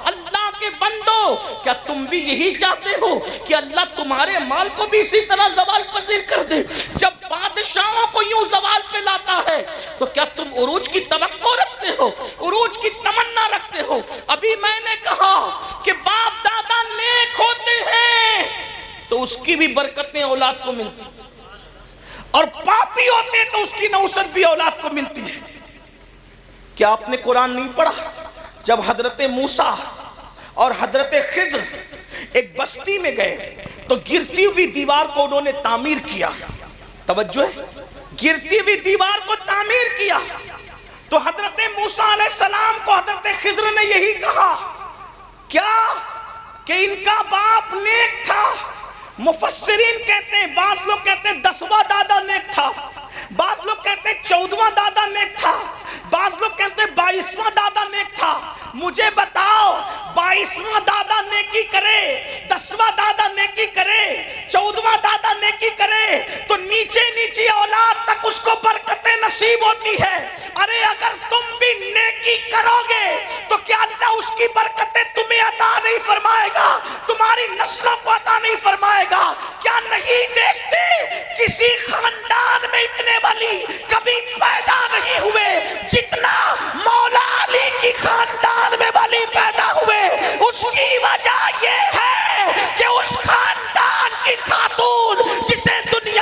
اللہ کے بندو، کیا تم بھی یہی چاہتے ہو کہ اللہ تمہارے مال کو بھی اسی طرح زوال پذیر کر دے؟ جب بادشاہوں کو یوں زوال پہ لاتا ہے تو کیا تم عروج کی توقع رکھتے ہو، عروج کی تمنا رکھتے ہو؟ ابھی میں نے کہا کہ باپ دادا نیک ہوتے ہیں تو اس کی بھی برکتیں اولاد کو ملتی، اور پاپی ہوتے ہیں تو اس کی نوسط بھی اولاد کو ملتی ہے. کیا آپ نے قرآن نہیں پڑھا؟ جب حضرت موسیٰ اور حضرت خضر ایک بستی میں گئے تو گرتی ہوئی دیوار کو انہوں نے تعمیر کیا. توجہ ہے، گرتی ہوئی دیوار کو تعمیر کیا. تو حضرت موسیٰ علیہ السلام کو حضرت خضر نے یہی کہا، کیا کہ ان کا باپ نیک تھا. مفسرین کہتے ہیں، بعض لوگ کہتے ہیں 10واں دادا نیک تھا، بعض لوگ کہتے ہیں 14واں دادا نیک تھا، بعض لوگ کہتے ہیں 22واں دادا نیک تھا. مجھے بتاؤ، 22واں دادا نیکی کرے، 10واں دادا نیکی کرے، 14واں دادا نیکی کرے تو نیچے نیچے اولاد تک اس کو برکتیں نصیب ہوتی ہے. ارے اگر تم بھی نیکی کرو گے تو کیا اللہ اس کی برکتیں تمہیں عطا نہیں فرمائے گا، تمہاری نسلوں کو عطا نہیں فرمائے گا؟ کیا نہیں دیکھتے کسی خاندان میں اتنے ولی کبھی پیدا نہیں ہوئے جتنا مولا علی کی خاندان میں ولی پیدا ہوئے؟ اس کی وجہ یہ ہے کہ اس خاندان کی خاتون جسے دنیا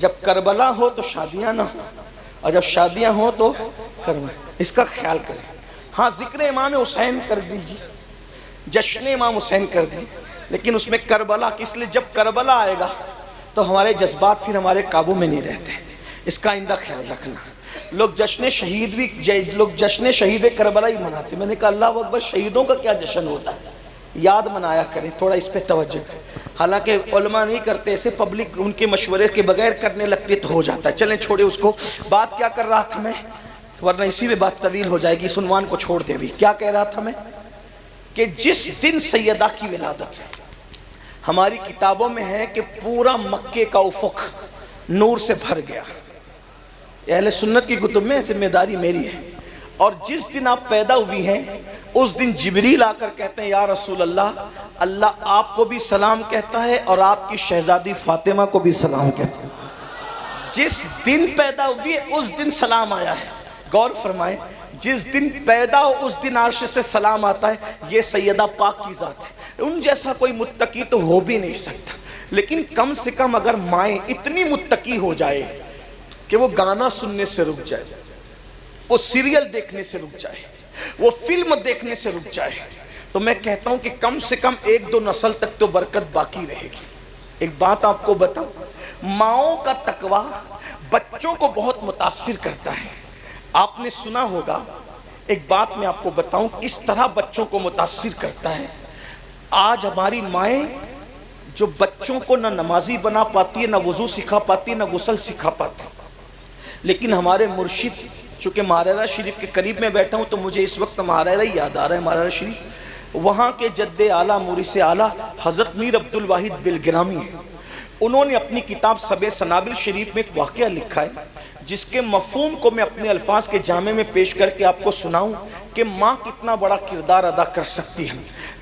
جب کربلا ہو تو شادیاں نہ ہو، اور جب شادیاں ہوں تو کربلا، اس کا خیال کریں۔ ہاں ذکر امام حسین کر دیجیے، جشن امام حسین کر دیجیے، لیکن اس میں کربلا کس لیے؟ جب کربلا آئے گا تو ہمارے جذبات پھر ہمارے قابو میں نہیں رہتے، اس کا آئندہ خیال رکھنا۔ لوگ جشن شہید کربلا ہی مناتے، میں نے کہا اللہ اکبر، شہیدوں کا کیا جشن ہوتا ہے، یاد منایا کریں، تھوڑا اس پہ توجہ کریں۔ حالانکہ علماء نہیں کرتے ایسے، پبلک ان کے مشورے کے بغیر کرنے لگتے تو ہو جاتا ہے۔ چلیں چھوڑے اس کو، بات کیا کر رہا تھا میں، ورنہ اسی میں بات طویل ہو جائے گی، اس عنوان کو چھوڑ دے بھی۔ کیا کہہ رہا تھا میں کہ جس دن سیدہ کی ولادت، ہماری کتابوں میں ہے کہ پورا مکے کا افق نور سے بھر گیا، اہل سنت کی کتب میں ذمہ داری میری ہے، اور جس دن آپ پیدا ہوئی ہیں اس دن جبریل آ کر کہتے ہیں یا رسول اللہ، اللہ آپ کو بھی سلام کہتا ہے اور آپ کی شہزادی فاطمہ کو بھی سلام کہتا ہے۔ جس دن پیدا ہوئی ہے اس دن سلام آیا ہے، غور فرمائیں، جس دن پیدا ہو اس دن عرش سے سلام آتا ہے، یہ سیدہ پاک کی ذات ہے۔ ان جیسا کوئی متقی تو ہو بھی نہیں سکتا، لیکن کم سے کم اگر مائیں اتنی متقی ہو جائے کہ وہ گانا سننے سے رک جائے، وہ سیریل دیکھنے سے رک جائے، وہ فلم دیکھنے سے رک جائے، تو میں کہتا ہوں کہ کم سے کم 1-2 نسل تک تو برکت باقی رہے گی۔ ایک بات آپ کو بتاؤں، ماؤں کا تقوی بچوں کو بہت متاثر کرتا ہے۔ آپ نے سنا ہوگا، ایک بات میں آپ کو بتاؤں کس طرح بچوں کو متاثر کرتا ہے۔ آج ہماری مائیں جو بچوں کو نہ نمازی بنا پاتی ہے، نہ وضو سکھا پاتی ہے، نہ غسل سکھا پاتی، لیکن ہمارے مرشد، چونکہ مہاراجہ شریف کے قریب میں بیٹھا ہوں تو مجھے اس وقت مہاراجہ یاد آ رہا ہے، مہاراجہ شریف، وہاں کے جد اعلیٰ مورث اعلیٰ حضرت میر عبدالواحد بلگرامی ہیں۔ انہوں نے اپنی کتاب سبع سنابل شریف میں ایک واقعہ لکھا ہے، جس کے مفہوم کو میں اپنے الفاظ کے جامع میں پیش کر کے آپ کو سناؤں کہ ماں کتنا بڑا کردار ادا کر سکتی ہے۔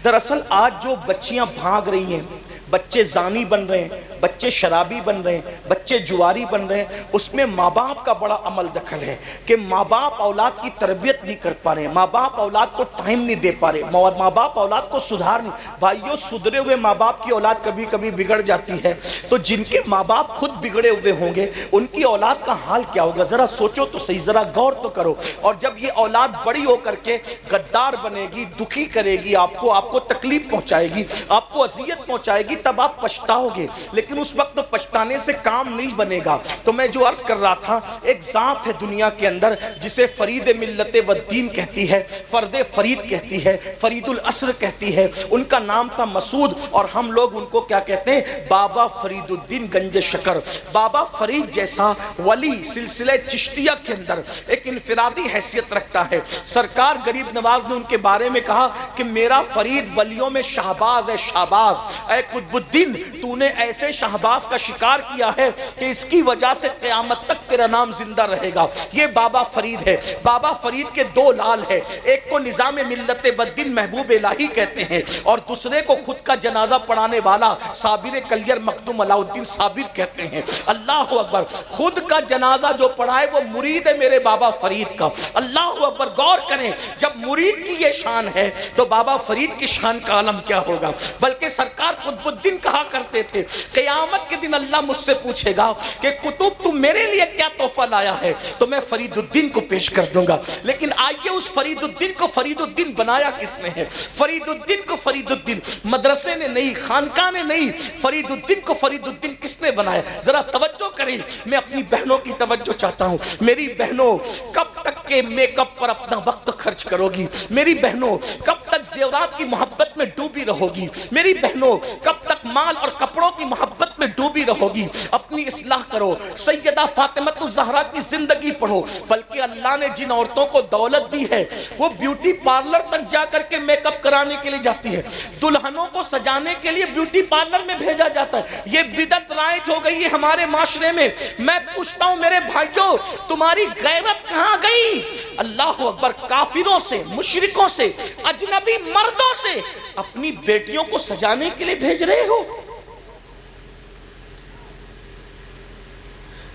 دراصل آج جو بچیاں بھاگ رہی ہیں، بچے زانی بن رہے ہیں، بچے شرابی بن رہے ہیں، بچے جواری بن رہے ہیں، اس میں ماں باپ کا بڑا عمل دخل ہے کہ ماں باپ اولاد کی تربیت نہیں کر پا رہے ہیں، ماں باپ اولاد کو ٹائم نہیں دے پا رہے، ماں باپ اولاد کو سدھار نہیں۔ بھائیو، سدھرے ہوئے ماں باپ کی اولاد کبھی کبھی بگڑ جاتی ہے، تو جن کے ماں باپ خود بگڑے ہوئے ہوں گے ان کی اولاد کا حال کیا ہوگا؟ ذرا سوچو تو صحیح، ذرا غور تو کرو۔ اور جب یہ اولاد بڑی ہو کر کے غدار بنے گی، دکھی کرے گی آپ کو تکلیف پہنچائے گی، آپ کو اذیت پہنچائے گی، تب آپ پچھتاؤ گے، لیکن اس وقت تو پچھتانے سے کام نہیں بنے گا۔ تو میں جو عرض کر رہا تھا، ایک ذات ہے دنیا کے اندر جسے فرید ملت و دین کہتی ہے، فرد فرید کہتی ہے، فرید العصر کہتی ہے۔ ان کا نام تھا مسعود، اور ہم لوگ ان کو کیا کہتے ہیں؟ بابا فرید الدین گنج شکر۔ بابا فرید جیسا ولی سلسلہ چشتیہ کے اندر ایک انفرادی حیثیت رکھتا ہے۔ سرکار غریب نواز نے ان کے بارے میں کہا کہ میرا فرید ولیوں میں شہباز ہے، شہباز۔ اے قطب الدین، تو نے ایسے شہباز کا شکار کیا ہے کہ اس کی وجہ سے قیامت تک تیرا نام زندہ رہے گا۔ یہ بابا فرید ہے۔ بابا فرید کے 2 لال ہیں، ایک کو نظام ملت بدین محبوب الہی کہتے ہیں، اور دوسرے کو خود کا جنازہ پڑھانے والا صابر کلیر مخدوم علاء الدین صابر کہتے ہیں۔ اللہ اکبر، خود کا جنازہ جو پڑھائے وہ مرید ہے میرے بابا فرید کا۔ اللہ اکبر، غور کریں، جب مرید کی یہ شان ہے تو بابا فرید کی شان کا عالم کیا ہوگا؟ بلکہ سرکار قطب الدین کہا کرتے تھے، قیامت کے دن اللہ مجھ سے پوچھے گا کہ قطب تو میرے لیے کیا تحفہ لایا ہے، تو میں فرید الدین کو پیش کر دوں گا۔ لیکن آئیے اس فرید الدین کو فرید الدین بنایا کس نے ہے؟ فرید الدین کو فرید الدین مدرسے نے نہیں، خانقاہ نے نہیں، فرید الدین کو فرید الدین کس نے بنایا؟ ذرا توجہ کریں، میں اپنی بہنوں کی توجہ چاہتا ہوں۔ میری بہنوں، کب تک کے میک اپ پر اپنا وقت خرچ کرو گی؟ میری بہنوں، کب تک زیورات کی محبت میں ڈوبی رہو گی؟ میری بہنوں، کب تک مال اور کپڑوں کی محبت میں ڈوبی رہو گی؟ اپنی اصلاح کرو، سیدہ فاطمہ الزہرا کی زندگی پڑھو۔ بلکہ اللہ نے جن عورتوں کو دولت دی ہے وہ بیوٹی پارلر تک جا کر کے میک اپ کرانے کے لیے جاتی ہے، دلہنوں کو سجانے کے لیے بیوٹی پارلر میں بھیجا جاتا ہے۔ یہ بدعت رائج ہو گئی ہے ہمارے معاشرے میں۔ میں پوچھتا ہوں میرے بھائیوں، تمہاری غیرت کہاں گئی؟ اللہ اکبر، کافروں سے، مشرکوں سے، اجنبی مردوں سے اپنی بیٹیوں کو سجانے کے لیے بھیج رہے ہو،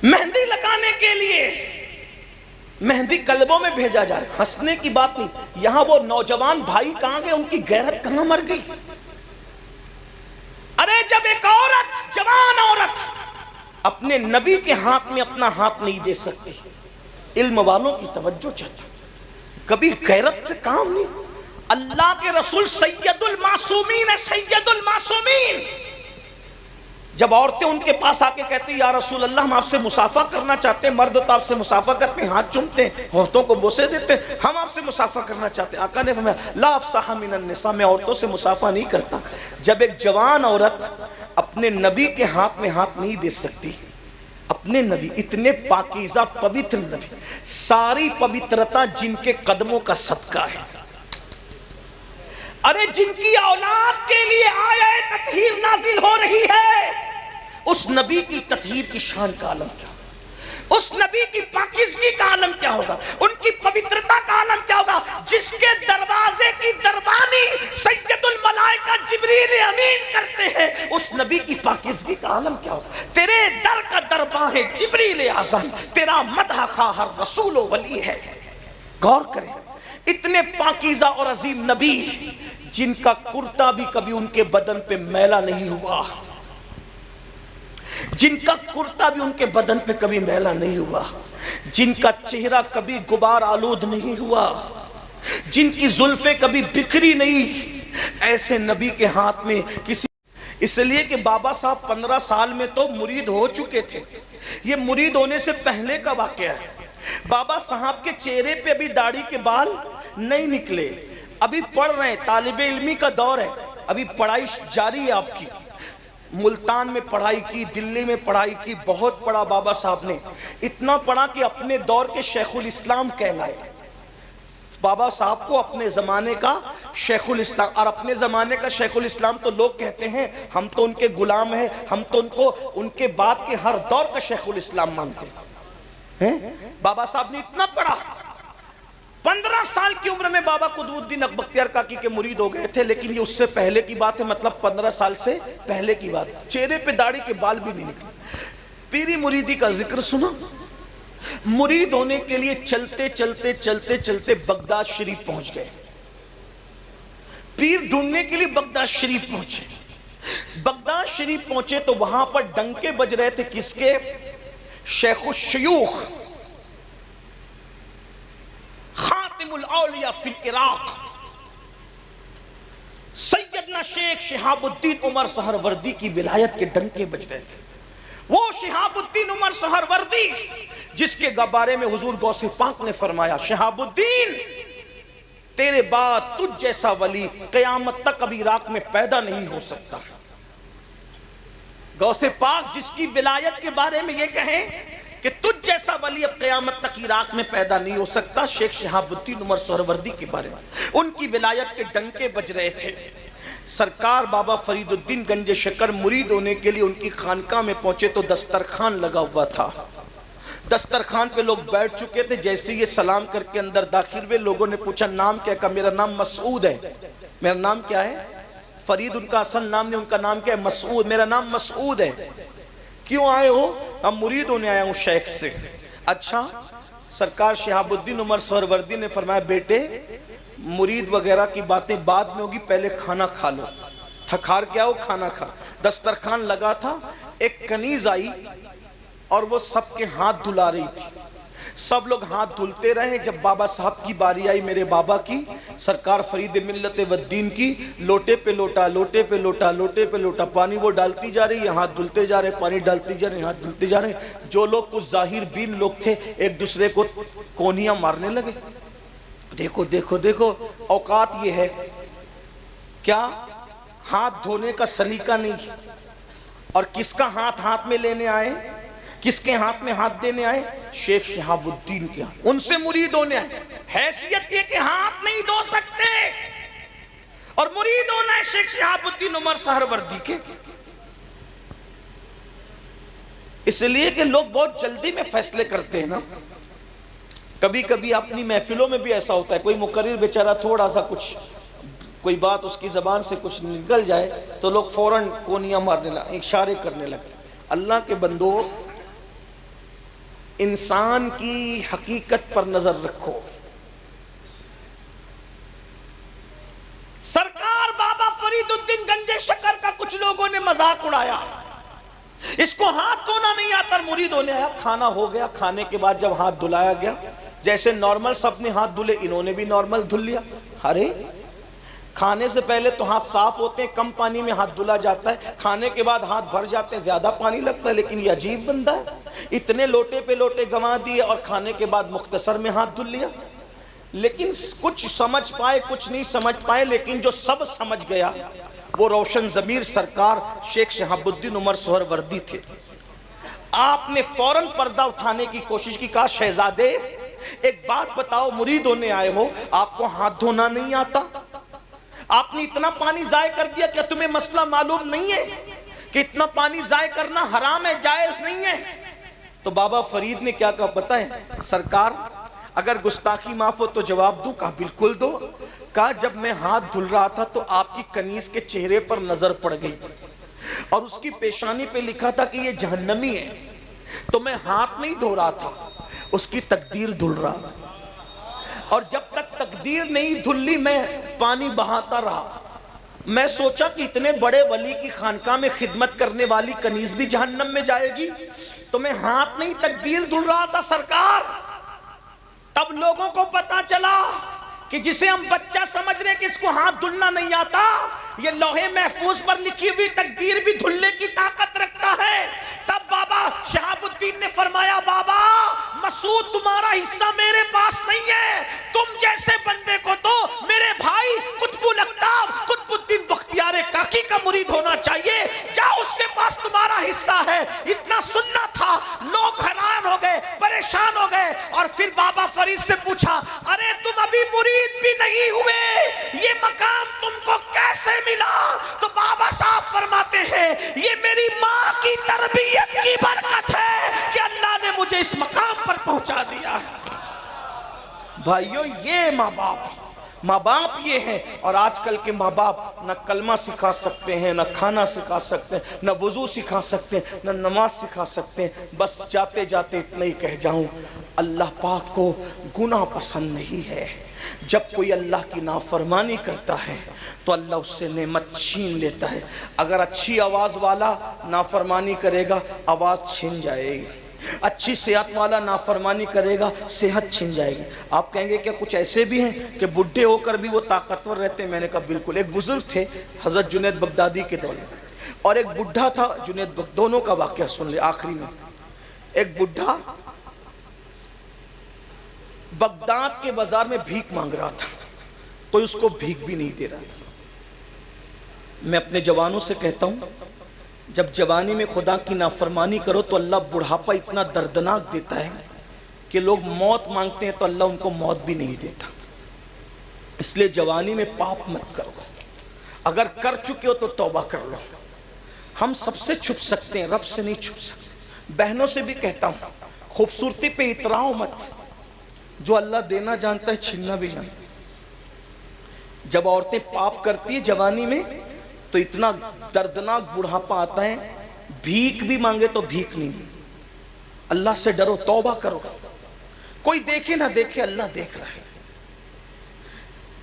مہندی لگانے کے لیے، مہندی قلبوں میں بھیجا جائے۔ ہنسنے کی بات نہیں، یہاں وہ نوجوان بھائی کہاں گئے؟ ان کی غیرت کہاں مر گئی؟ ارے جب ایک عورت، جوان عورت اپنے نبی کے ہاتھ میں اپنا ہاتھ نہیں دے سکتے. علم والوں کی توجہ چاہتا ہوں، کبھی غیرت سے کام نہیں. اللہ کے رسول سید المعصومین ہے، سید المعصومین. جب عورتیں ان کے پاس آ کے کہتی ہیں یا رسول اللہ ہم آپ سے مصافحہ کرنا چاہتے ہیں، مرد تو آپ سے مصافحہ کرتے ہیں، ہاتھ چومتے ہیں، عورتوں کو بوسے دیتے ہیں، ہم آپ سے مصافحہ کرنا چاہتے ہیں. آقا نے فرمایا لا افصح من النساء، میں عورتوں سے مصافحہ نہیں کرتا. جب ایک جوان عورت اپنے نبی کے ہاتھ میں ہاتھ نہیں دے سکتی، اپنے نبی اتنے پاکیزہ پوتر نبی، ساری پوترتا جن کے قدموں کا صدقہ ہے، ارے جن کی اولاد کے لیے آیہ تطہیر نازل ہو رہی ہے، اس نبی کی تطہیر کی شان کا عالم کیا ہوگا، اس نبی کی پاکیزگی کا عالم کیا ہوگا، ان کی پوترتا کا عالم کیا ہوگا، جس کے دروازے کی دربانی سید الملائکہ جبریل امین کرتے ہیں، اس نبی کی پاکیزگی کا عالم کیا ہوگا. تیرے در کا درباں ہے جبریل اعظم، تیرا مدح خواہ ہر رسول و ولی ہے. غور کریں، اتنے پاکیزہ اور عظیم نبی جن کا کرتا بھی کبھی ان کے بدن پہ میلا نہیں ہوا، جن کا کرتا بھی ان کے بدن پہ کبھی میلا نہیں ہوا، جن کا چہرہ کبھی غبار آلود نہیں ہوا، جن کی زلفیں کبھی بکھری نہیں، ایسے نبی کے ہاتھ میں کسی. اس لیے کہ بابا صاحب 15 سال میں تو مرید ہو چکے تھے. یہ مرید ہونے سے پہلے کا واقعہ ہے. بابا صاحب کے چہرے پہ ابھی داڑھی کے بال نہیں نکلے، ابھی پڑھ رہے ہیں، طالب علمی کا دور ہے، ابھی پڑھائی جاری ہے آپ کی. ملتان میں پڑھائی کی، دلی میں پڑھائی کی، بہت پڑھا بابا صاحب نے، اتنا پڑھا کہ اپنے دور کے شیخ الاسلام کہلائے. بابا صاحب کو اپنے زمانے کا شیخ الاسلام، اور اپنے زمانے کا شیخ الاسلام تو لوگ کہتے ہیں ہم تو ان کے غلام ہیں، ہم تو ان کو ان کے بعد کے ہر دور کا شیخ الاسلام مانتے ہیں. بابا صاحب نے اتنا پڑھا، 15 سال کی عمر میں بابا قطب الدین بختیار کاکی کے مرید ہو گئے تھے. لیکن یہ اس سے پہلے کی بات ہے، مطلب 15 سال سے پہلے کی بات. چہرے پہ داڑھی کے بال بھی نہیں نکلے. پیری مریدی کا ذکر سنا. مرید ہونے کے لیے چلتے چلتے چلتے چلتے بغداد شریف پہنچ گئے. پیر ڈھونڈنے کے لیے بغداد شریف پہنچے. بغداد شریف پہنچے تو وہاں پر ڈنکے بج رہے تھے، کس کے؟ شیخ الشیوخ خاتم الاولیاء فی العراق سیدنا شیخ شہاب الدین عمر سہروردی کی ولایت کے ڈنکے بج رہے تھے. وہ شہاب الدین عمر سہروردی جس کے بارے میں حضور غوث پاک نے فرمایا شہاب الدین تیرے بعد تجھ جیسا ولی قیامت تک ابھی عراق میں پیدا نہیں ہو سکتا. غوث پاک جس کی ولایت کے بارے میں یہ کہیں کہ تجھ جیسا ولی اب قیامت تک عراق میں پیدا نہیں ہو سکتا، شیخ شہاب الدین عمر سہروردی کے بارے میں ان کی ولایت کے ڈنکے بج رہے تھے. سرکار بابا فرید الدین گنج شکر مرید ہونے کے لیے ان کی خانقاہ میں پہنچے تو دسترخوان لگا ہوا تھا. دسترخوان پہ لوگ بیٹھ چکے تھے. جیسے یہ سلام کر کے اندر داخل ہوئے، لوگوں نے پوچھا نام کیا؟ کہا میرا نام مسعود ہے. میرا نام کیا ہے؟ فرید ان کا اصل نام نہیں، ان کا نام کیا ہے؟ مسعود. میرا نام مسعود ہے. کیوں آئے ہو؟ ہم مرید ہونے آیا ہوں شیخ سے. اچھا. سرکار شہاب الدین عمر سہروردی نے فرمایا بیٹے مرید وغیرہ کی باتیں بعد میں ہوگی، پہلے کھانا کھا لو. تھکار کیا ہو؟ کھانا کھا. دسترخوان لگا تھا، ایک کنیز آئی اور وہ سب کے ہاتھ دھلا رہی تھی. سب لوگ ہاتھ دھلتے رہے. جب بابا صاحب کی باری آئی، میرے بابا کی، سرکار فرید ملت والدین کی، لوٹے پہ لوٹا، لوٹے پہ لوٹا، لوٹے پہ لوٹا، پانی وہ ڈالتی جا رہی ہے، ہاتھ دھلتے جا رہے، پانی ڈالتی جا رہے، ہاتھ دھلتے جا رہے. جو لوگ کچھ ظاہر بین لوگ تھے ایک دوسرے کو کونیاں مارنے لگے. دیکھو دیکھو دیکھو، اوقات یہ ہے کیا ہاتھ دھونے کا سلیقہ نہیں. اور کس کا ہاتھ میں لینے آئے؟ کس کے ہاتھ میں ہاتھ دینے آئے؟ شیخ شہاب الدین کے ہاتھ. ان سے مرید ہونے آئے. حیثیت یہ کہ ہاتھ نہیں دھو سکتے اور مرید ہونا ہے شیخ شہاب الدین عمر سہروردی کے. اس لیے کہ لوگ بہت جلدی میں فیصلے کرتے ہیں نا. کبھی کبھی اپنی محفلوں میں بھی ایسا ہوتا ہے، کوئی مقرر بیچارہ تھوڑا سا کچھ کوئی بات اس کی زبان سے کچھ نکل جائے تو لوگ فوراً کونیاں مارنے لگتے، اشارے کرنے لگتے. اللہ کے بندو، انسان کی حقیقت پر نظر رکھو. سرکار بابا فرید الدین گنج شکر کا کچھ لوگوں نے مذاق اڑایا. اس کو ہاتھ دھونا نہیں آتا. مرید ہونے آیا, کھانا ہو گیا, کھانے کے بعد جب ہاتھ دھلایا گیا, جیسے نارمل سب نے ہاتھ دھلے, انہوں نے بھی نارمل دھل لیا. ارے کھانے سے پہلے تو ہاتھ صاف ہوتے ہیں, کم پانی میں ہاتھ دھلا جاتا ہے, کھانے کے بعد ہاتھ بھر جاتے ہیں, زیادہ پانی لگتا ہے. لیکن یہ عجیب بندہ ہے, اتنے لوٹے پہ لوٹے گنوا دیے اور کھانے کے بعد مختصر میں ہاتھ دھل لیا. لیکن کچھ سمجھ پائے, کچھ نہیں سمجھ پائے, لیکن جو سب سمجھ گیا وہ روشن ضمیر سرکار شیخ شہاب الدین عمر سہروردی تھے. آپ نے فوراً پردہ اٹھانے کی کوشش کی, کہا شہزادے ایک بات بتاؤ, مرید ہونے آئے ہو, آپ کو ہاتھ دھونا نہیں آتا؟ آپ نے اتنا پانی ضائع کر دیا, کیا تمہیں مسئلہ معلوم نہیں ہے کہ اتنا پانی ضائع کرنا حرام ہے, جائز نہیں ہے؟ تو بابا فرید نے کیا کہا پتہ ہے سرکار, اگر گستاخی معاف ہو تو جواب دوں. کہا بالکل دو. کہا جب میں ہاتھ دھل رہا تھا تو آپ کی کنیز کے چہرے پر نظر پڑ گئی اور اس کی پیشانی پہ لکھا تھا کہ یہ جہنمی ہے, تو میں ہاتھ نہیں دھو رہا تھا, اس کی تقدیر دھل رہا تھا, اور جب تک تقدیر نہیں دھلی میں پانی بہاتا رہا. میں سوچا کہ اتنے بڑے ولی کی خانقاہ میں خدمت کرنے والی کنیز بھی جہنم میں جائے گی, تو میں ہاتھ نہیں تقدیر دھل رہا تھا سرکار. تب لوگوں کو پتا چلا کہ جسے ہم بچہ سمجھ رہے کہ اس کو ہاتھ دھلنا نہیں آتا, یہ لوہے محفوظ پر لکھی ہوئی تقدیر بھی دھلنے کی طاقت رکھتا ہے. تب بابا شہاب الدین نے فرمایا, بابا مسعود تمہارا حصہ میرے پاس نہیں ہے, تم جیسے بندے کو تو میرے بھائی قطب الاقطاب قطب الدین بختیار کاکی کا مرید ہونا چاہیے, جاؤ اس کے پاس تمہارا حصہ ہے. اتنا سننا تھا, لوگ حیران ہو گئے, پریشان ہو گئے, اور پھر بابا فرید سے پوچھا, ارے تم ابھی مرید بھی نہیں ہوئے, یہ مقام تم کو کیسے ملا؟ تو بابا صاحب فرماتے ہیں, یہ میری ماں کی تربیت کی برکت ہے کہ اللہ نے مجھے اس مقام پر پہنچا دیا ہے. بھائیو یہ ماں باپ یہ ہیں. اور آج کل کے ماں باپ نہ کلمہ سکھا سکتے ہیں, نہ کھانا سکھا سکتے ہیں, نہ وضو سکھا سکتے ہیں, نہ نماز سکھا سکتے ہیں. بس جاتے جاتے اتنا ہی کہہ جاؤں, اللہ پاک کو گناہ پسند نہیں ہے. جب کوئی اللہ کی نافرمانی کرتا ہے تو اللہ اس سے نعمت چھین لیتا ہے. اگر اچھی آواز والا نافرمانی کرے گا, آواز چھن جائے گی. اچھی صحت والا نافرمانی کرے گا, صحت چھن جائے گی. آپ کہیں گے کیا کچھ ایسے بھی ہیں کہ بڈھے ہو کر بھی وہ طاقتور رہتے ہیں؟ میں نے کہا بالکل. ایک بزرگ تھے حضرت جنید بغدادی کے دور میں, اور ایک بڈھا تھا جنید دونوں کا واقعہ سن لے آخری میں. ایک بڈھا بغداد کے بازار میں بھیک مانگ رہا تھا, کوئی اس کو بھیک بھی نہیں دے رہا تھا. میں اپنے جوانوں سے کہتا ہوں, جب جوانی میں خدا کی نافرمانی کرو تو اللہ بڑھاپا اتنا دردناک دیتا ہے کہ لوگ موت مانگتے ہیں تو اللہ ان کو موت بھی نہیں دیتا. اس لیے جوانی میں پاپ مت کرو, اگر کر چکے ہو تو توبہ کر لو. ہم سب سے چھپ سکتے ہیں, رب سے نہیں چھپ سکتے. بہنوں سے بھی کہتا ہوں, خوبصورتی پہ اتراؤ مت, جو اللہ دینا جانتا ہے چھیننا بھی جانتا ہے. جب عورتیں پاپ کرتی ہیں جوانی میں تو اتنا دردناک بڑھاپا آتا ہے, بھیک بھی مانگے تو بھیک نہیں ملتی. اللہ سے ڈرو, توبہ کرو. کوئی دیکھے نہ دیکھے, اللہ دیکھ رہا ہے.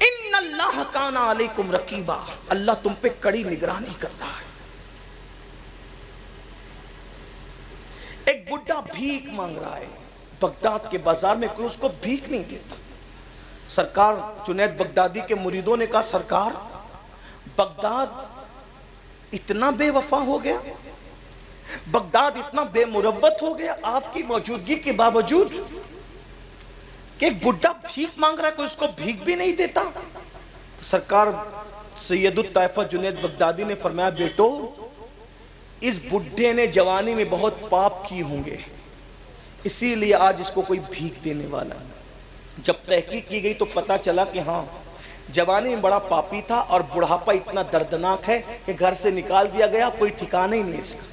ان اللہ کان علیکم رقیبا, اللہ تم پہ کڑی نگرانی کر رہا ہے. ایک بڈھا بھیک مانگ رہا ہے بغداد کے بازار میں, کوئی اس کو بھیک نہیں دیتا. سرکار جنید بغدادی کے مریدوں نے کہا, سرکار بغداد اتنا بے وفا ہو گیا, بغداد اتنا بے مروت ہو گیا آپ کی موجودگی کے باوجود کہ ایک بڈھا بھیک مانگ رہا ہے, کوئی اس کو بھیک بھی نہیں دیتا. تو سرکار سید الطائفہ جنید بغدادی نے فرمایا, بیٹو اس بڈھے نے جوانی میں بہت پاپ کی ہوں گے, اسی لیے آج اس کو کوئی بھیک دینے والا ہے. جب تحقیق کی گئی تو پتا چلا کہ ہاں جوانی میں بڑا پاپی تھا, اور بڑھاپا اتنا دردناک ہے کہ گھر سے نکال دیا گیا, کوئی ٹھکانہ ہی نہیں اس کا.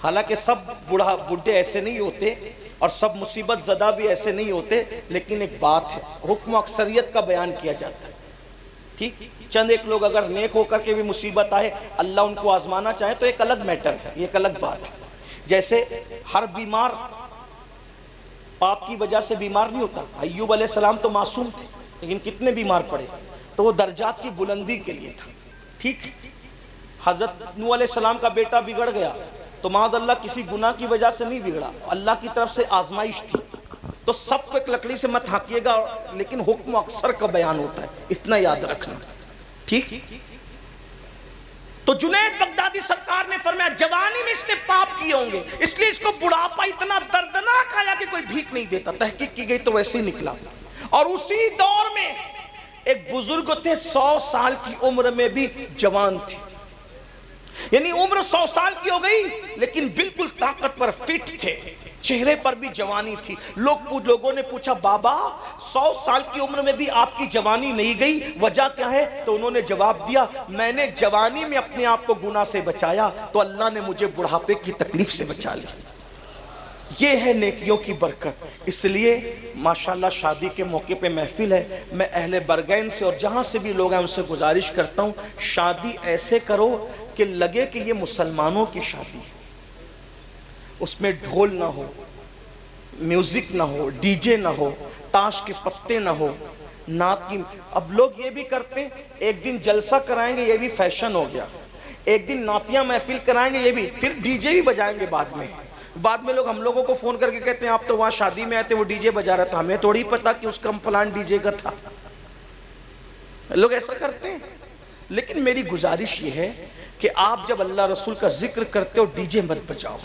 حالانکہ سب بڈھے ایسے نہیں ہوتے اور سب مصیبت زدہ بھی ایسے نہیں ہوتے, لیکن ایک بات ہے, حکم اکثریت کا بیان کیا جاتا ہے. ٹھیک, چند ایک لوگ اگر نیک ہو کر کے بھی مصیبت آئے, اللہ ان کو آزمانا چاہے تو ایک الگ میٹر ہے, یہ ایک الگ بات ہے. جیسے ہر بیمار پاپ کی وجہ سے بیمار نہیں ہوتا. ایوب علیہ السلام تو معصوم تھے, لیکن کتنے بیمار پڑے, تو وہ درجات کی بلندی کے لیے تھا. ٹھیک, حضرت نوح علیہ السلام کا بیٹا بگڑ گیا, تو معاذ اللہ کسی گناہ کی وجہ سے نہیں بگڑا، اللہ کی طرف سے آزمائش تھی، تو سب کو ایک لکڑی سے مت ہانکیے گا، لیکن حکم اکثر کا بیان ہوتا ہے، اتنا یاد رکھنا، ٹھیک؟ تو جنید بغدادی سرکار نے فرمایا جوانی میں اس نے پاپ کیے ہوں گے، اس لیے اس کو بڑھاپا اتنا دردناک آیا کہ کوئی بھیک نہیں دیتا، تحقیق کی گئی تو ویسے ہی نکلا۔ اور اسی دور میں ایک بزرگ تھے 100 سال کی عمر میں بھی جوان تھے، یعنی عمر 100 سال کی ہو گئی لیکن بالکل طاقت پر فٹ تھے، چہرے پر بھی جوانی تھی۔ لوگوں نے پوچھا بابا 100 سال کی عمر میں بھی آپ کی جوانی نہیں گئی، وجہ کیا ہے؟ تو انہوں نے جواب دیا میں نے جوانی میں اپنے آپ کو گناہ سے بچایا تو اللہ نے مجھے بڑھاپے کی تکلیف سے بچا لیا۔ یہ ہے نیکیوں کی برکت۔ اس لیے ماشاءاللہ شادی کے موقع پہ محفل ہے، میں اہل برگین سے اور جہاں سے بھی لوگ ہیں ان سے گزارش کرتا ہوں شادی ایسے کرو کہ لگے کہ یہ مسلمانوں کی شادی ہے، اس میں ڈھول نہ ہو، میوزک نہ ہو، ڈی جے نہ ہو، تاش کے پتے نہ ہو، نعت کی۔ اب لوگ یہ بھی کرتے ہیں ایک دن جلسہ کرائیں گے، یہ بھی فیشن ہو گیا، ایک دن نعتیہ محفل کرائیں گے، یہ بھی، پھر ڈی جے بھی بجائیں گے بعد میں لوگ ہم لوگوں کو فون کر کے کہتے ہیں آپ تو وہاں شادی میں آئے تھے وہ ڈی جے بجا رہا تھا، ہمیں تھوڑی پتا کہ اس کا پلان ڈی جے کا تھا۔ لوگ ایسا کرتے ہیں، لیکن میری گزارش یہ ہے کہ آپ جب اللہ رسول کا ذکر کرتے ہو ڈی جے مت بجاؤ،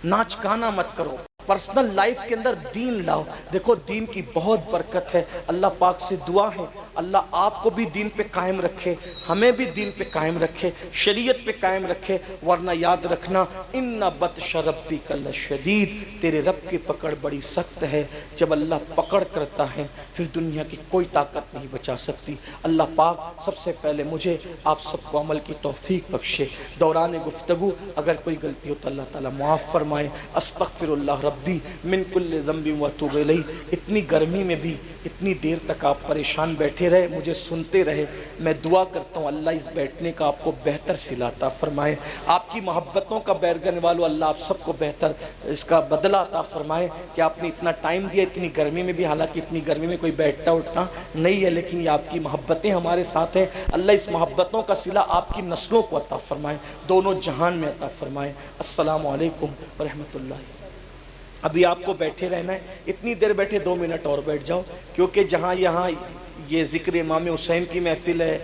ناچ گانا مت کرو، پرسنل لائف کے اندر دین لاؤ۔ دیکھو دین کی بہت برکت ہے، اللہ پاک سے دعا ہے اللہ آپ کو بھی دین پہ قائم رکھے، ہمیں بھی دین پہ قائم رکھے، شریعت پہ قائم رکھے، ورنہ یاد رکھنا ان بطش ربک لشدید، تیرے رب کی پکڑ بڑی سخت ہے، جب اللہ پکڑ کرتا ہے پھر دنیا کی کوئی طاقت نہیں بچا سکتی۔ اللہ پاک سب سے پہلے مجھے آپ سب کو عمل کی توفیق بخشے۔ دوران گفتگو اگر کوئی غلطی ہو تو اللہ تعالیٰ معاف فرمائے۔ استغفر اللہ ربی من کل ذنب واتوب الیہ۔ اتنی گرمی میں بھی اتنی دیر تک آپ پریشان بیٹھے رہے، مجھے سنتے رہے، میں دعا کرتا ہوں اللہ اس بیٹھنے کا آپ کو بہتر صلہ عطا فرمائے، آپ کی محبتوں کا بیرگن والو اللہ آپ سب کو بہتر اس کا بدلہ عطا فرمائے کہ آپ نے اتنا ٹائم دیا اتنی گرمی میں بھی، حالانکہ اتنی گرمی میں کوئی بیٹھتا اٹھتا نہیں ہے، لیکن یہ آپ کی محبتیں ہمارے ساتھ ہیں، اللہ اس محبتوں کا صلہ آپ کی نسلوں کو عطا فرمائے، دونوں جہان میں عطا فرمائے۔ السلام علیکم ورحمۃ اللہ۔ ابھی آپ کو بیٹھے رہنا ہے، اتنی دیر بیٹھے 2 منٹ اور بیٹھ جاؤ، کیونکہ جہاں یہاں یہ ذکر امام حسین کی محفل ہے،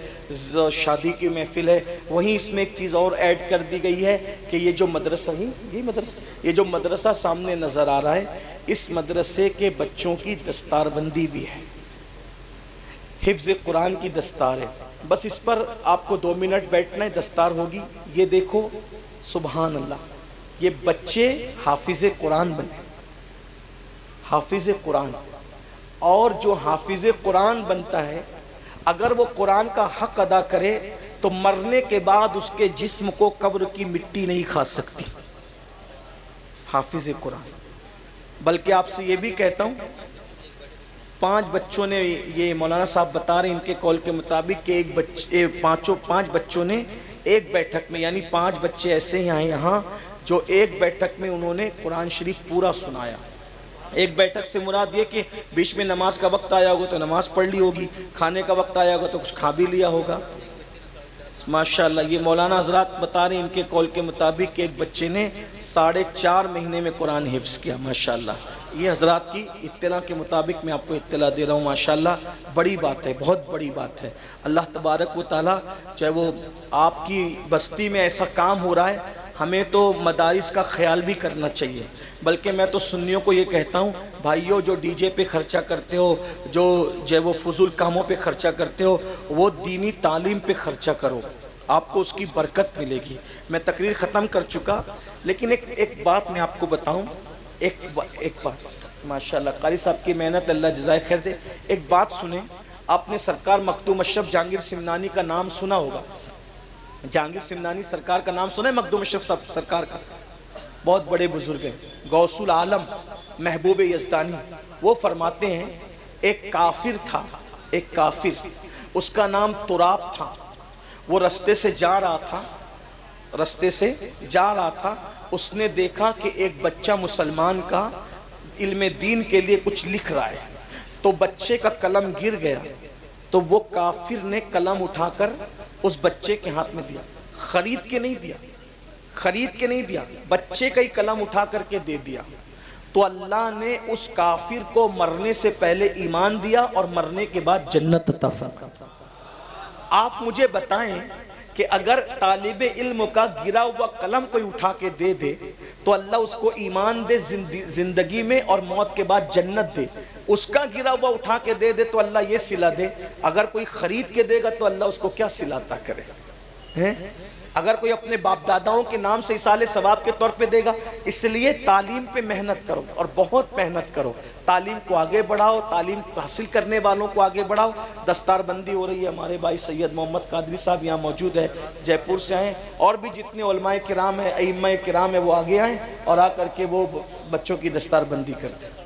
شادی کی محفل ہے، وہیں اس میں ایک چیز اور ایڈ کر دی گئی ہے کہ یہ جو مدرسہ یہ جو مدرسہ سامنے نظر آ رہا ہے، اس مدرسے کے بچوں کی دستار بندی بھی ہے، حفظ قرآن کی دستار ہے، بس اس پر آپ کو 2 منٹ بیٹھنا ہے، دستار ہوگی۔ یہ دیکھو سبحان اللہ، یہ بچے حافظ قرآن بنے، حافظ قرآن، اور جو حافظ قرآن بنتا ہے اگر وہ قرآن کا حق ادا کرے تو مرنے کے بعد اس کے جسم کو قبر کی مٹی نہیں کھا سکتی، حافظ قرآن۔ بلکہ آپ سے یہ بھی کہتا ہوں 5 بچوں نے، یہ مولانا صاحب بتا رہے ہیں ان کے قول کے مطابق کہ 5 بچوں نے ایک بیٹھک میں، یعنی 5 بچے ایسے ہیں یہاں جو ایک بیٹھک میں انہوں نے قرآن شریف پورا سنایا۔ ایک بیٹھک سے مراد یہ کہ بیچ میں نماز کا وقت آیا ہوگا تو نماز پڑھ لی ہوگی، کھانے کا وقت آیا ہوگا تو کچھ کھا بھی لیا ہوگا۔ ماشاءاللہ یہ مولانا حضرات بتا رہے ہیں ان کے قول کے مطابق کہ ایک بچے نے 4.5 مہینے میں قرآن حفظ کیا، ماشاءاللہ۔ یہ حضرات کی اطلاع کے مطابق میں آپ کو اطلاع دے رہا ہوں، ماشاءاللہ بڑی بات ہے، بہت بڑی بات ہے۔ اللہ تبارک و تعالیٰ چاہے وہ آپ کی بستی میں ایسا کام ہو رہا ہے، ہمیں تو مدارس کا خیال بھی کرنا چاہیے، بلکہ میں تو سنیوں کو یہ کہتا ہوں بھائیوں جو ڈی جے پہ خرچہ کرتے ہو، جو وہ فضول کاموں پہ خرچہ کرتے ہو، وہ دینی تعلیم پہ خرچہ کرو، آپ کو اس کی برکت ملے گی۔ میں تقریر ختم کر چکا، لیکن ایک بات میں آپ کو بتاؤں، ایک بات ماشاءاللہ قاری صاحب کی محنت اللہ جزائے خیر دے۔ ایک بات سنیں، آپ نے سرکار مخدوم اشرف جہانگیر سمنانی کا نام سنا ہوگا، جہانگیر سمنانی سرکار کا نام سنا ہے؟ مخدوم اشرف سرکار کا، بہت بڑے بزرگ ہیں، غوث العالم محبوب یزدانی۔ وہ فرماتے ہیں ایک کافر تھا، ایک کافر، اس کا نام تراب تھا، وہ رستے سے جا رہا تھا، اس نے دیکھا کہ ایک بچہ مسلمان کا علم دین کے لیے کچھ لکھ رہا ہے، تو بچے کا قلم گر گیا، تو وہ کافر نے قلم اٹھا کر اس بچے کے ہاتھ میں دیا، خرید کے نہیں دیا، خرید کے نہیں دیا، بچے کا ہی قلم اٹھا کر کے دے دیا، تو اللہ نے اس کافر کو مرنے سے پہلے ایمان دیا اور مرنے کے بعد جنت عطا فرمائی۔ آپ مجھے بتائیں کہ اگر طالب علم کا گرا ہوا قلم کوئی اٹھا کے دے دے تو اللہ اس کو ایمان دے، زندگی میں اور موت کے بعد جنت دے، اس کا گرا ہوا اٹھا کے دے دے تو اللہ یہ صلہ دے، اگر کوئی خرید کے دے گا تو اللہ اس کو کیا صلہ عطا کرے ہیں؟ اگر کوئی اپنے باپ داداؤں کے نام سے اصال ثواب کے طور پہ دے گا۔ اس لیے تعلیم پہ محنت کرو اور بہت محنت کرو، تعلیم کو آگے بڑھاؤ، تعلیم حاصل کرنے والوں کو آگے بڑھاؤ۔ دستار بندی ہو رہی ہے، ہمارے بھائی سید محمد قادری صاحب یہاں موجود ہے، جے پور سے آئے، اور بھی جتنے علماء کرام ہیں، ائمہ کرام ہیں، وہ آگے آئیں اور آ کر کے وہ بچوں کی دستار بندی کر دیں۔